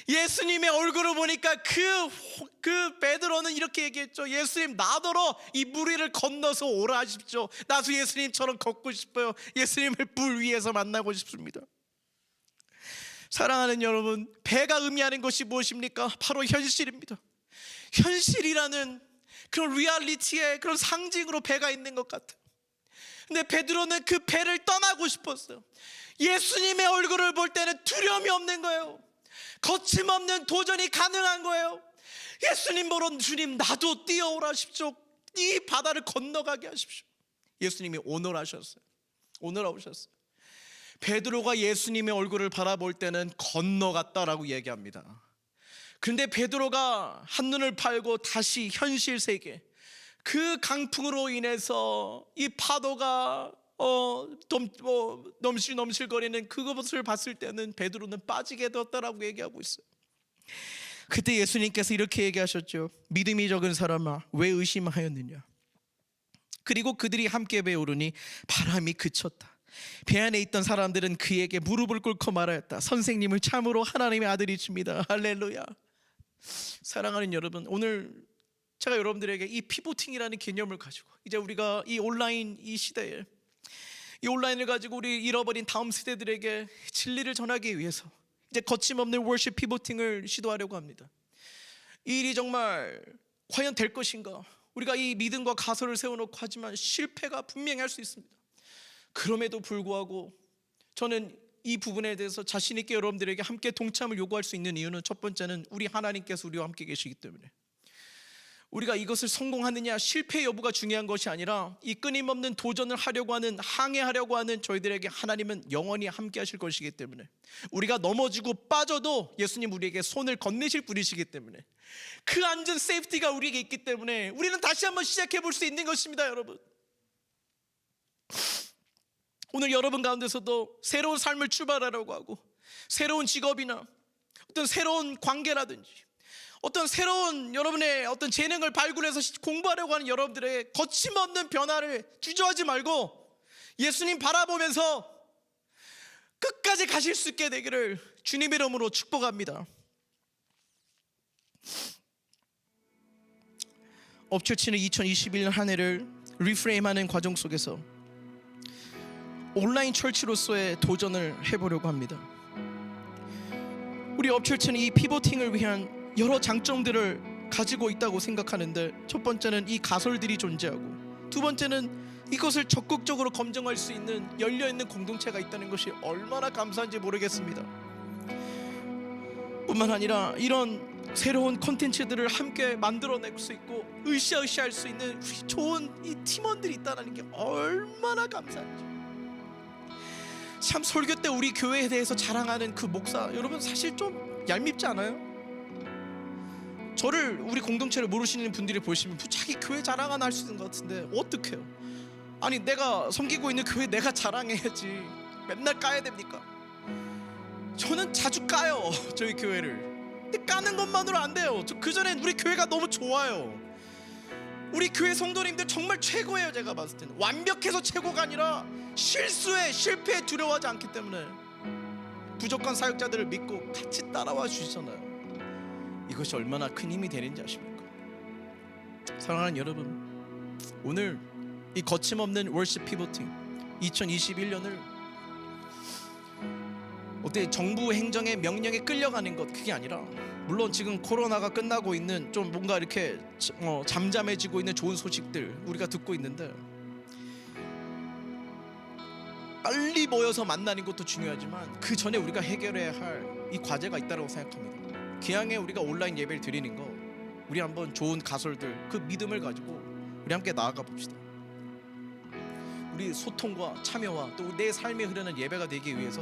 예수님의 얼굴을 보니까 그 베드로는 이렇게 얘기했죠. 예수님, 나더러 이 무리를 건너서 오라 하십시오. 나도 예수님처럼 걷고 싶어요. 예수님을 물 위에서 만나고 싶습니다. 사랑하는 여러분, 배가 의미하는 것이 무엇입니까? 바로 현실입니다. 현실이라는 그런 리얼리티의 그런 상징으로 배가 있는 것 같아요. 근데 베드로는 그 배를 떠나고 싶었어요. 예수님의 얼굴을 볼 때는 두려움이 없는 거예요. 거침없는 도전이 가능한 거예요. 예수님 보러 주님 나도 뛰어오라 하십시오. 이 바다를 건너가게 하십시오. 예수님이 오너라셨어요. 오너라오셨어요. 베드로가 예수님의 얼굴을 바라볼 때는 건너갔다라고 얘기합니다. 그런데 베드로가 한눈을 팔고 다시 현실 세계, 그 강풍으로 인해서 이 파도가 넘실넘실거리는 그것을 봤을 때는 베드로는 빠지게 되었다라고 얘기하고 있어요. 그때 예수님께서 이렇게 얘기하셨죠. 믿음이 적은 사람아, 왜 의심하였느냐. 그리고 그들이 함께 배우르니 바람이 그쳤다. 배 안에 있던 사람들은 그에게 무릎을 꿇고 말하였다. 선생님을 참으로 하나님의 아들이십니다. 할렐루야. 사랑하는 여러분, 오늘 제가 여러분들에게 이 피보팅이라는 개념을 가지고 이제 우리가 이 온라인 이 시대에 이 온라인을 가지고 우리 잃어버린 다음 세대들에게 진리를 전하기 위해서 이제 거침없는 월십 피보팅을 시도하려고 합니다. 이 일이 정말 과연 될 것인가? 우리가 이 믿음과 가설을 세워놓고 하지만 실패가 분명히 할 수 있습니다. 그럼에도 불구하고 저는 이 부분에 대해서 자신 있게 여러분들에게 함께 동참을 요구할 수 있는 이유는 첫 번째는 우리 하나님께서 우리와 함께 계시기 때문에, 우리가 이것을 성공하느냐 실패 여부가 중요한 것이 아니라 이 끊임없는 도전을 하려고 하는, 항해하려고 하는 저희들에게 하나님은 영원히 함께 하실 것이기 때문에, 우리가 넘어지고 빠져도 예수님 우리에게 손을 건네실 분이시기 때문에, 그 안전 세이프티가 우리에게 있기 때문에 우리는 다시 한번 시작해 볼 수 있는 것입니다. 여러분, 오늘 여러분 가운데서도 새로운 삶을 출발하려고 하고 새로운 직업이나 어떤 새로운 관계라든지 어떤 새로운 여러분의 어떤 재능을 발굴해서 공부하려고 하는 여러분들의 거침없는 변화를 주저하지 말고 예수님 바라보면서 끝까지 가실 수 있게 되기를 주님의 이름으로 축복합니다. 업처치는 2021년 한 해를 리프레임하는 과정 속에서 온라인 철치로서의 도전을 해보려고 합니다. 우리 업처치는 이 피보팅을 위한 여러 장점들을 가지고 있다고 생각하는데, 첫 번째는 이 가설들이 존재하고, 두 번째는 이것을 적극적으로 검증할 수 있는 열려있는 공동체가 있다는 것이 얼마나 감사한지 모르겠습니다. 뿐만 아니라 이런 새로운 콘텐츠들을 함께 만들어낼 수 있고 으쌰으쌰할 수 있는 좋은 이 팀원들이 있다는 게 얼마나 감사한지. 참 설교 때 우리 교회에 대해서 자랑하는 그 목사 여러분 사실 좀 얄밉지 않아요? 저를, 우리 공동체를 모르시는 분들이 보시면 자기 교회 자랑하나 할 수 있는 것 같은데 어떡해요? 아니 내가 섬기고 있는 교회 내가 자랑해야지 맨날 까야 됩니까? 저는 자주 까요 저희 교회를. 근데 까는 것만으로 안 돼요. 그전엔 우리 교회가 너무 좋아요. 우리 교회 성도님들 정말 최고예요. 제가 봤을 때는 완벽해서 최고가 아니라 실수에 실패에 두려워하지 않기 때문에 부족한 사역자들을 믿고 같이 따라와 주시잖아요. 이것이 얼마나 큰 힘이 되는지 아십니까? 사랑하는 여러분, 오늘 이 거침없는 월십 피보팅 2021년을 어때 정부 행정의 명령에 끌려가는 것, 그게 아니라, 물론 지금 코로나가 끝나고 있는 좀 뭔가 이렇게 잠잠해지고 있는 좋은 소식들 우리가 듣고 있는데, 빨리 모여서 만나는 것도 중요하지만 그 전에 우리가 해결해야 할 이 과제가 있다고 생각합니다. 기왕에 우리가 온라인 예배를 드리는 거, 우리 한번 좋은 가설들, 그 믿음을 가지고 우리 함께 나아가 봅시다. 우리 소통과 참여와 또 내 삶에 흐르는 예배가 되기 위해서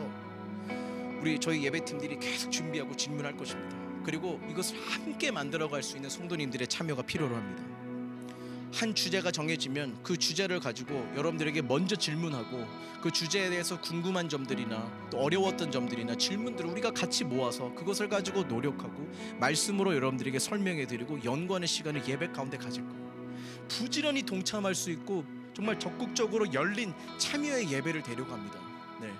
저희 예배팀들이 계속 준비하고 질문할 것입니다. 그리고 이것을 함께 만들어갈 수 있는 성도님들의 참여가 필요로 합니다. 한 주제가 정해지면 그 주제를 가지고 여러분들에게 먼저 질문하고 그 주제에 대해서 궁금한 점들이나 또 어려웠던 점들이나 질문들을 우리가 같이 모아서 그것을 가지고 노력하고 말씀으로 여러분들에게 설명해드리고 연구하는 시간을 예배 가운데 가질 거예요. 부지런히 동참할 수 있고 정말 적극적으로 열린 참여의 예배를 되려고 합니다. 네,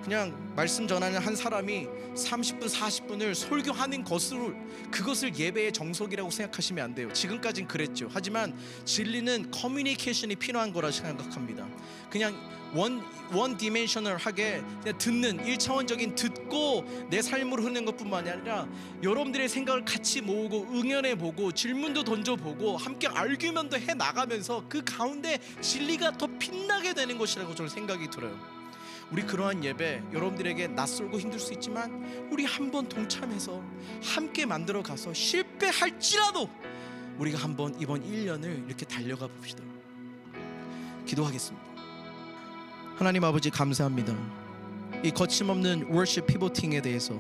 그냥 말씀 전하는 한 사람이 30분 40분을 설교하는 것으로 그것을 예배의 정석이라고 생각하시면 안 돼요. 지금까진 그랬죠. 하지만 진리는 커뮤니케이션이 필요한 거라 생각합니다. 그냥 원 디멘셔널하게 그냥 듣는 1차원적인 듣고 내 삶으로 흐르는 것뿐만 아니라 여러분들의 생각을 같이 모으고 응연해보고 질문도 던져보고 함께 알규먼도 해나가면서 그 가운데 진리가 더 빛나게 되는 것이라고 저는 생각이 들어요. 우리 그러한 예배 여러분들에게 낯설고 힘들 수 있지만 우리 한번 동참해서 함께 만들어 가서 실패할지라도 우리가 한번 이번 1년을 이렇게 달려가 봅시다. 기도하겠습니다. 하나님 아버지 감사합니다. 이 거침없는 월십 피보팅에 대해서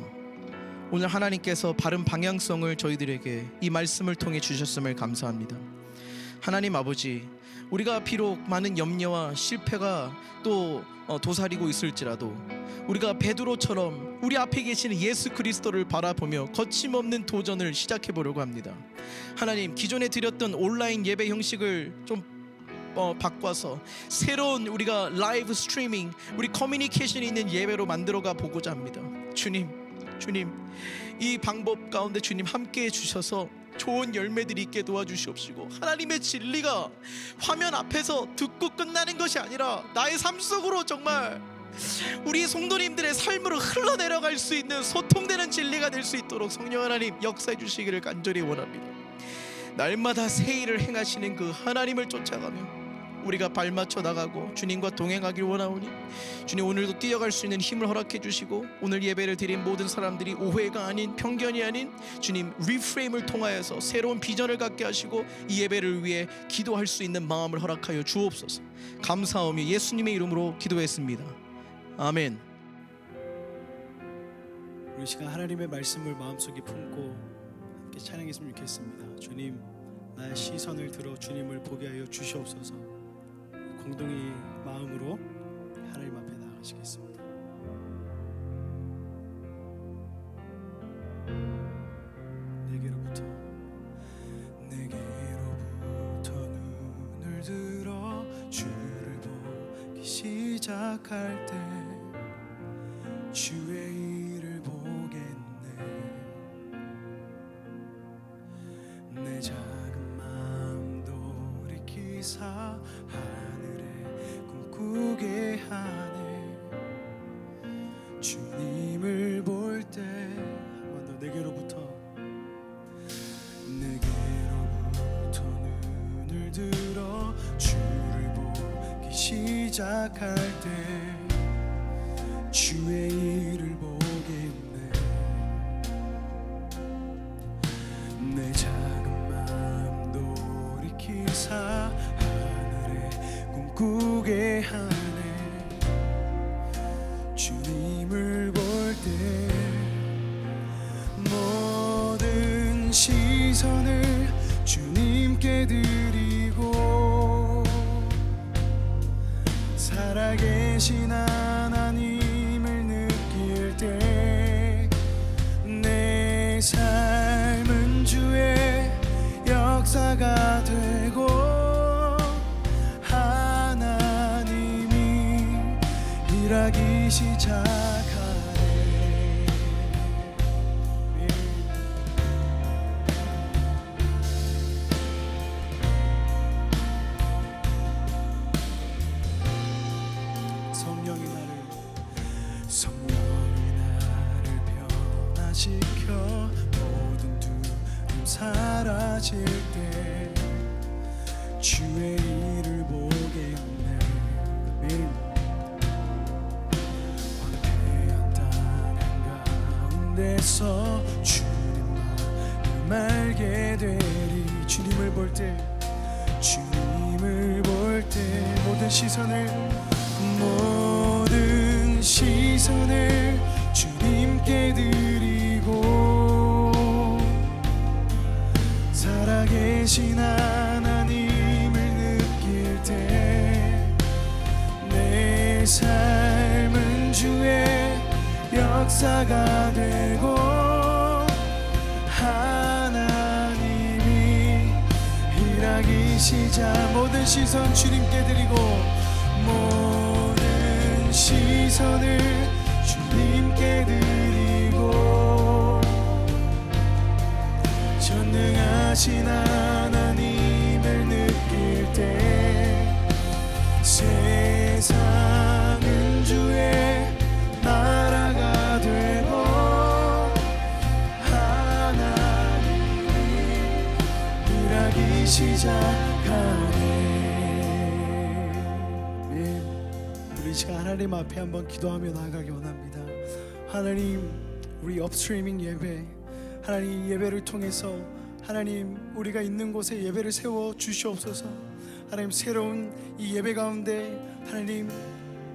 오늘 하나님께서 바른 방향성을 저희들에게 이 말씀을 통해 주셨음을 감사합니다. 하나님 아버지, 우리가 비록 많은 염려와 실패가 또 도사리고 있을지라도 우리가 베드로처럼 우리 앞에 계시는 예수 그리스도를 바라보며 거침없는 도전을 시작해 보려고 합니다. 하나님, 기존에 드렸던 온라인 예배 형식을 좀 바꿔서 새로운 우리가 라이브 스트리밍, 우리 커뮤니케이션이 있는 예배로 만들어가 보고자 합니다. 주님, 이 방법 가운데 주님 함께해 주셔서 좋은 열매들이 있게 도와주시옵시고, 하나님의 진리가 화면 앞에서 듣고 끝나는 것이 아니라 나의 삶 속으로 정말 우리 성도님들의 삶으로 흘러내려갈 수 있는 소통되는 진리가 될 수 있도록 성령 하나님 역사해 주시기를 간절히 원합니다. 날마다 새 일을 행하시는 그 하나님을 쫓아가며 우리가 발맞춰 나가고 주님과 동행하길 원하오니 주님, 오늘도 뛰어갈 수 있는 힘을 허락해 주시고, 오늘 예배를 드린 모든 사람들이 오해가 아닌, 편견이 아닌 주님 리프레임을 통하여서 새로운 비전을 갖게 하시고 이 예배를 위해 기도할 수 있는 마음을 허락하여 주옵소서. 감사하며 예수님의 이름으로 기도했습니다. 아멘. 우리 시간 하나님의 말씀을 마음속에 품고 함께 찬양했으면 좋겠습니다. 주님, 나의 시선을 들어 주님을 보게 하여 주시옵소서. 공동의 마음으로 하나님 앞에 나아가시겠습니다. 내게로부터 눈을 들어 주를 보기 시작할 때 주의 일을 보겠네. 내 작은 마음 돌이키사 꿈꾸게 하네. 주님을 볼 때 한 번 더 내게로부터 눈을 들어 주를 보기 시작할 때 주의 일을 보겠네. 내 작은 마음 돌이키사 꾸게 하네. 주님을 볼 때 모든 시선을 주님께 드리고, 살아계신 하나님을 느낄 때 내 삶은 주의 역사가 되고 일하기 시작하네. 성령이 나를 변화시켜 모든 두려움 사라질 때 주의 일을 보겠네. 데서 주님만 알게 되리. 주님을 볼 때 모든 시선을 주님께 드리고, 살아계신 하나님을 느낄 때 내 삶은 주의 역사가 되고, 하나님이 일하기 시작. 모든 시선 주님께 드리고, 모든 시선을 주님께 드리고, 전능하신 하나님을 느낄 때 세상은 주의 나라가 되고, 하나님이 일하기 시작하네. 우리 시간 하나님 앞에 한번 기도하며 나아가기 원합니다. 하나님, 우리 업스트리밍 예배, 하나님 예배를 통해서 하나님 우리가 있는 곳에 예배를 세워 주시옵소서. 하나님 새로운 이 예배 가운데 하나님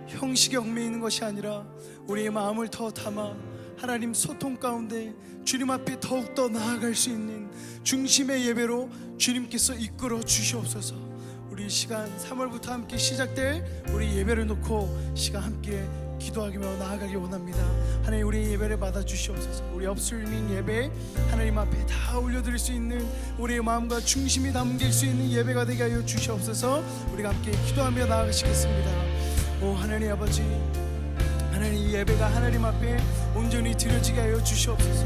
형식에 얽매 있는 것이 아니라 우리의 마음을 더 담아 하나님 소통 가운데 주님 앞에 더욱더 나아갈 수 있는 중심의 예배로 주님께서 이끌어 주시옵소서. 우리 시간 3월부터 함께 시작될 우리 예배를 놓고 시간 함께 기도하며 나아가기 원합니다. 하나님 우리 예배를 받아 주시옵소서. 우리 업스트리밍 예배 하나님 앞에 다 올려드릴 수 있는 우리의 마음과 중심이 담길 수 있는 예배가 되게 하여 주시옵소서. 우리가 함께 기도하며 나아가시겠습니다. 오 하나님 아버지, 하나님 이 예배가 하나님 앞에 온전히 드려지게 하여 주시옵소서.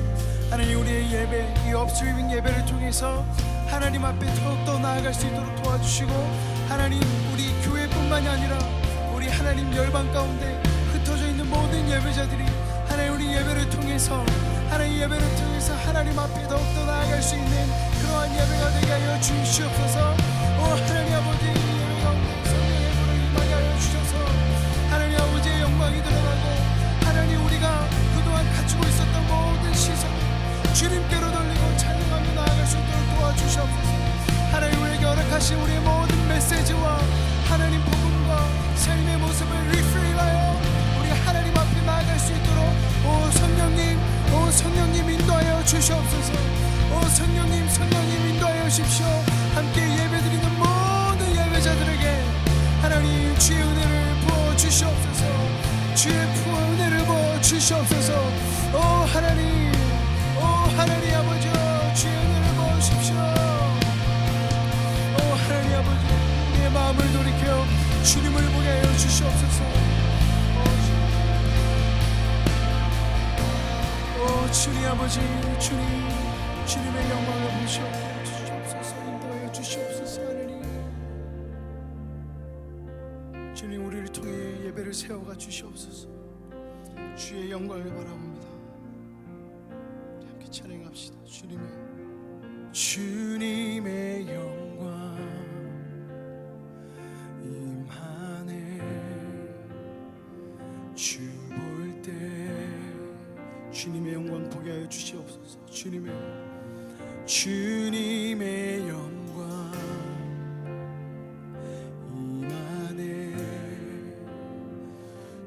하나님 우리의 예배, 이 업스트리밍 예배를 통해서 하나님 앞에 더욱더 나아갈 수 있도록 도와주시고, 하나님 우리 교회뿐만이 아니라 우리 하나님 열방 가운데 흩어져 있는 모든 예배자들이 하나님 우리 예배를 통해서 하나님 예배를 통해서 하나님 앞에 더욱더 나아갈 수 있는 그러한 예배가 되게 하여 주시옵소서. 오 하나님 아버지, 이 예배 가운데 성령의 불을 임하게 하여 주셔서 하나님 아버지의 영광이 드러나고 하나님 우리가 그동안 가지고 있었던 모든 시선을 주님께로 돌리고 찬양하며 나아갈 수 있도록 도와주시옵소서. 하나님 우리에게 허락하신 우리의 모든 메시지와 하나님 복음과 삶의 모습을 리프레임하여 우리 하나님 앞에 나아갈 수 있도록 오 성령님 인도하여 주시옵소서. 오 성령님 인도하여 주십시오. 함께 예배드리는 모든 예배자들에게 하나님 주의 은혜를 부어 주시옵소서. 주의 은혜를 부어 주시옵소서. 오 하나님 아버지, 주의 은혜를 부어 주십시오. 오 하나님 아버지, 우리의 마음을 돌이켜 주님을 보게 하여 주시옵소서. 오 주님 아버지, 주님의 영광을 보시옵소서. 인도하여 주시옵소서. 하나님 주님 우리를 통해 예배를 세워가 주시옵소서. 주의 영광을 바라봅니다. 우리 함께 찬양합시다. 주님의 영광 임하네. 주 볼 때 주님의 영광 보게 하여 주시옵소서. 주님의 영광 임하네.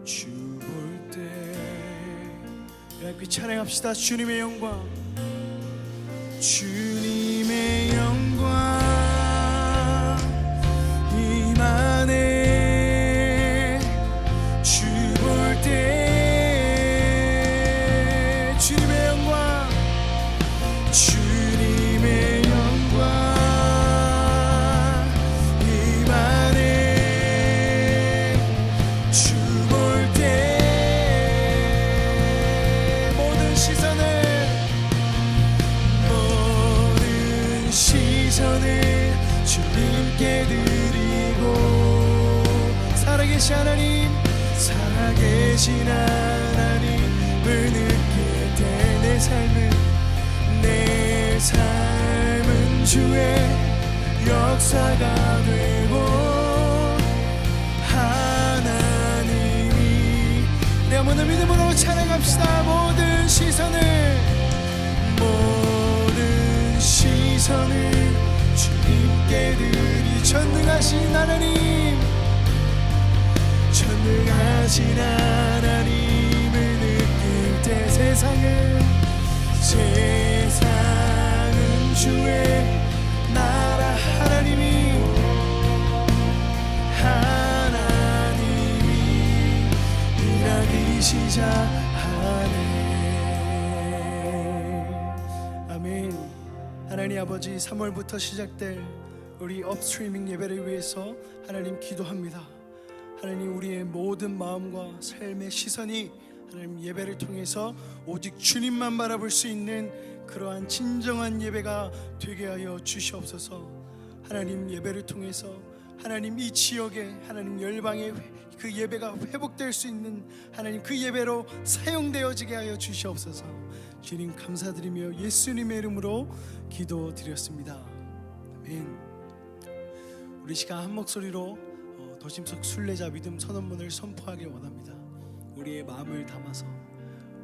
주 볼 때 함께 찬양합시다. 주님의 영광, 주님의 영광 임하네. 주 볼 때 주님의 영광, 주님의 영광 임하네. 주 볼 때 모든 시선을 주님께 드리고, 살아계신 하나님을 느낄 때 내 삶은 주의 역사가 되고, 하나님이 우리 한번 더 믿음으로 찬양합시다. 모든 시선을 주님께 드리. 전능하신 하나님을 느낄 때 세상은 주의 나라. 하나님이 일하기 시작하네. 아멘. 하나님 아버지, 3월부터 시작될 우리 업스트리밍 예배를 위해서 하나님 기도합니다. 하나님 우리의 모든 마음과 삶의 시선이 하나님 예배를 통해서 오직 주님만 바라볼 수 있는 그러한 진정한 예배가 되게 하여 주시옵소서. 하나님 예배를 통해서 하나님 이 지역에 하나님 열방의 그 예배가 회복될 수 있는 하나님 그 예배로 사용되어지게 하여 주시옵소서. 주님 감사드리며 예수님의 이름으로 기도드렸습니다. 아멘. 우리 시간 한 목소리로 도심속 순례자 믿음 선언문을 선포하길 원합니다. 우리의 마음을 담아서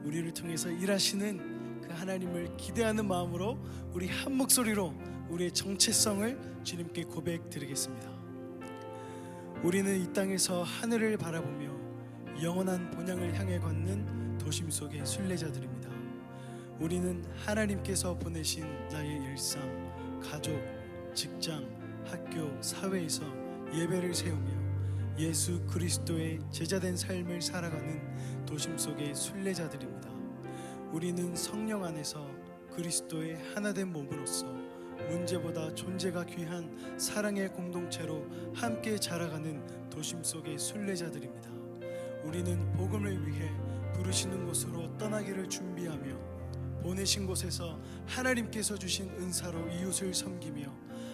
우리를 통해서 일하시는 그 하나님을 기대하는 마음으로 우리 한 목소리로 우리의 정체성을 주님께 고백드리겠습니다. 우리는 이 땅에서 하늘을 바라보며 영원한 본향을 향해 걷는 도심 속의 순례자들입니다. 우리는 하나님께서 보내신 나의 일상, 가족, 직장, 학교, 사회에서 예배를 세우며 예수 그리스도의 제자된 삶을 살아가는 도심 속의 순례자들입니다. 우리는 성령 안에서 그리스도의 하나된 몸으로서 문제보다 존재가 귀한 사랑의 공동체로 함께 자라가는 도심 속의 순례자들입니다. 우리는 복음을 위해 부르시는 곳으로 떠나기를 준비하며 보내신 곳에서 하나님께서 주신 은사로 이웃을 섬기며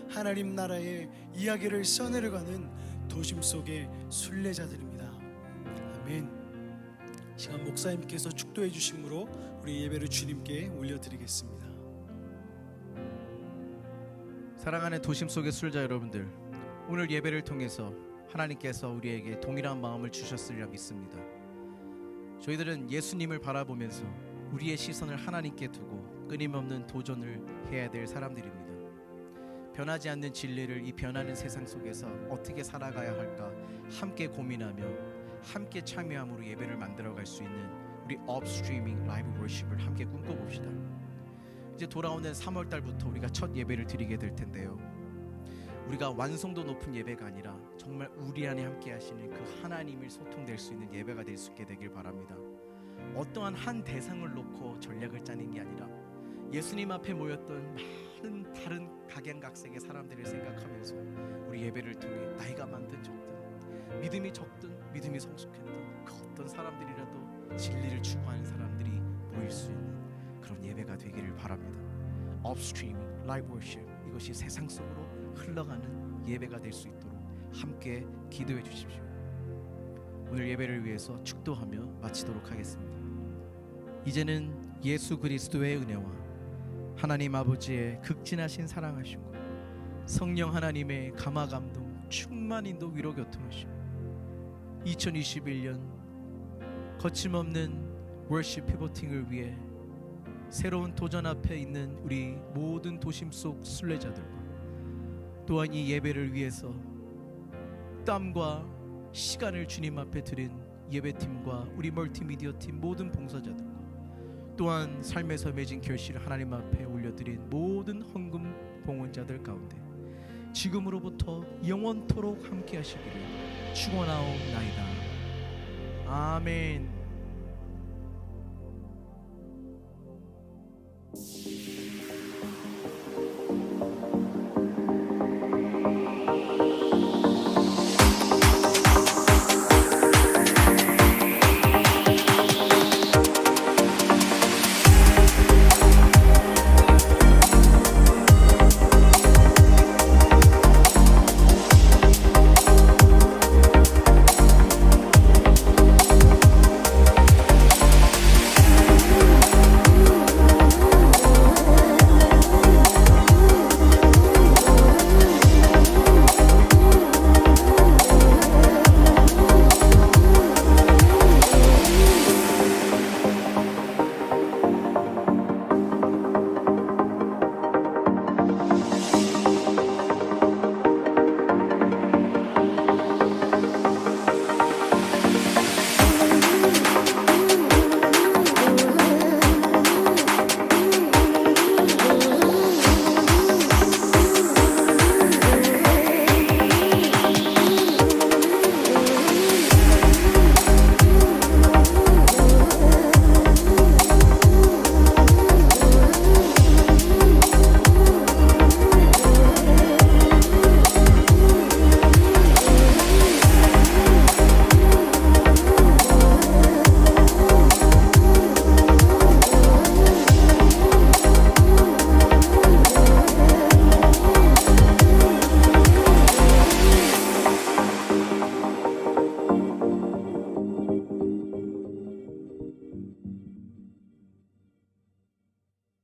하나님 나라의 이야기를 써내려가는 도심 속의 순례자들입니다. 아멘. 시간 목사님께서 축도해 주심으로 우리 예배를 주님께 올려드리겠습니다. 사랑하는 도심 속의 순례자 여러분들, 오늘 예배를 통해서 하나님께서 우리에게 동일한 마음을 주셨으리라 믿습니다. 저희들은 예수님을 바라보면서 우리의 시선을 하나님께 두고 끊임없는 도전을 해야 될 사람들입니다. 변하지 않는 진리를 이 변하는 세상 속에서 어떻게 살아가야 할까 함께 고민하며 함께 참여함으로 예배를 만들어갈 수 있는 우리 업스트리밍 라이브 워십을 함께 꿈꿔봅시다. 이제 돌아오는 3월달부터 우리가 첫 예배를 드리게 될 텐데요, 우리가 완성도 높은 예배가 아니라 정말 우리 안에 함께 하시는 그 하나님을 소통될 수 있는 예배가 될 수 있게 되길 바랍니다. 어떠한 한 대상을 놓고 전략을 짜는 게 아니라 예수님 앞에 모였던 많은 다른 각양각색의 사람들을 생각하면서 우리 예배를 통해 나이가 많든 적든 믿음이 적든 믿음이 성숙했든 그 어떤 사람들이라도 진리를 추구하는 사람들이 모일 수 있는 그런 예배가 되기를 바랍니다. 업스트리밍 라이브 워십, 이것이 세상 속으로 흘러가는 예배가 될 수 있도록 함께 기도해 주십시오. 오늘 예배를 위해서 축도하며 마치도록 하겠습니다. 이제는 예수 그리스도의 은혜와 하나님 아버지의 극진하신 사랑하심과 성령 하나님의 감화감동 충만 인도 위로 교통하심, 2021년 거침없는 월십 피보팅을 위해 새로운 도전 앞에 있는 우리 모든 도심 속 순례자들과 또한 이 예배를 위해서 땀과 시간을 주님 앞에 드린 예배팀과 우리 멀티미디어 팀 모든 봉사자들과 또한 삶에서 맺은 결실을 하나님 앞에 올려드린 모든 헌금 봉헌자들 가운데 지금으로부터 영원토록 함께 하시기를 축원하옵나이다. 아멘.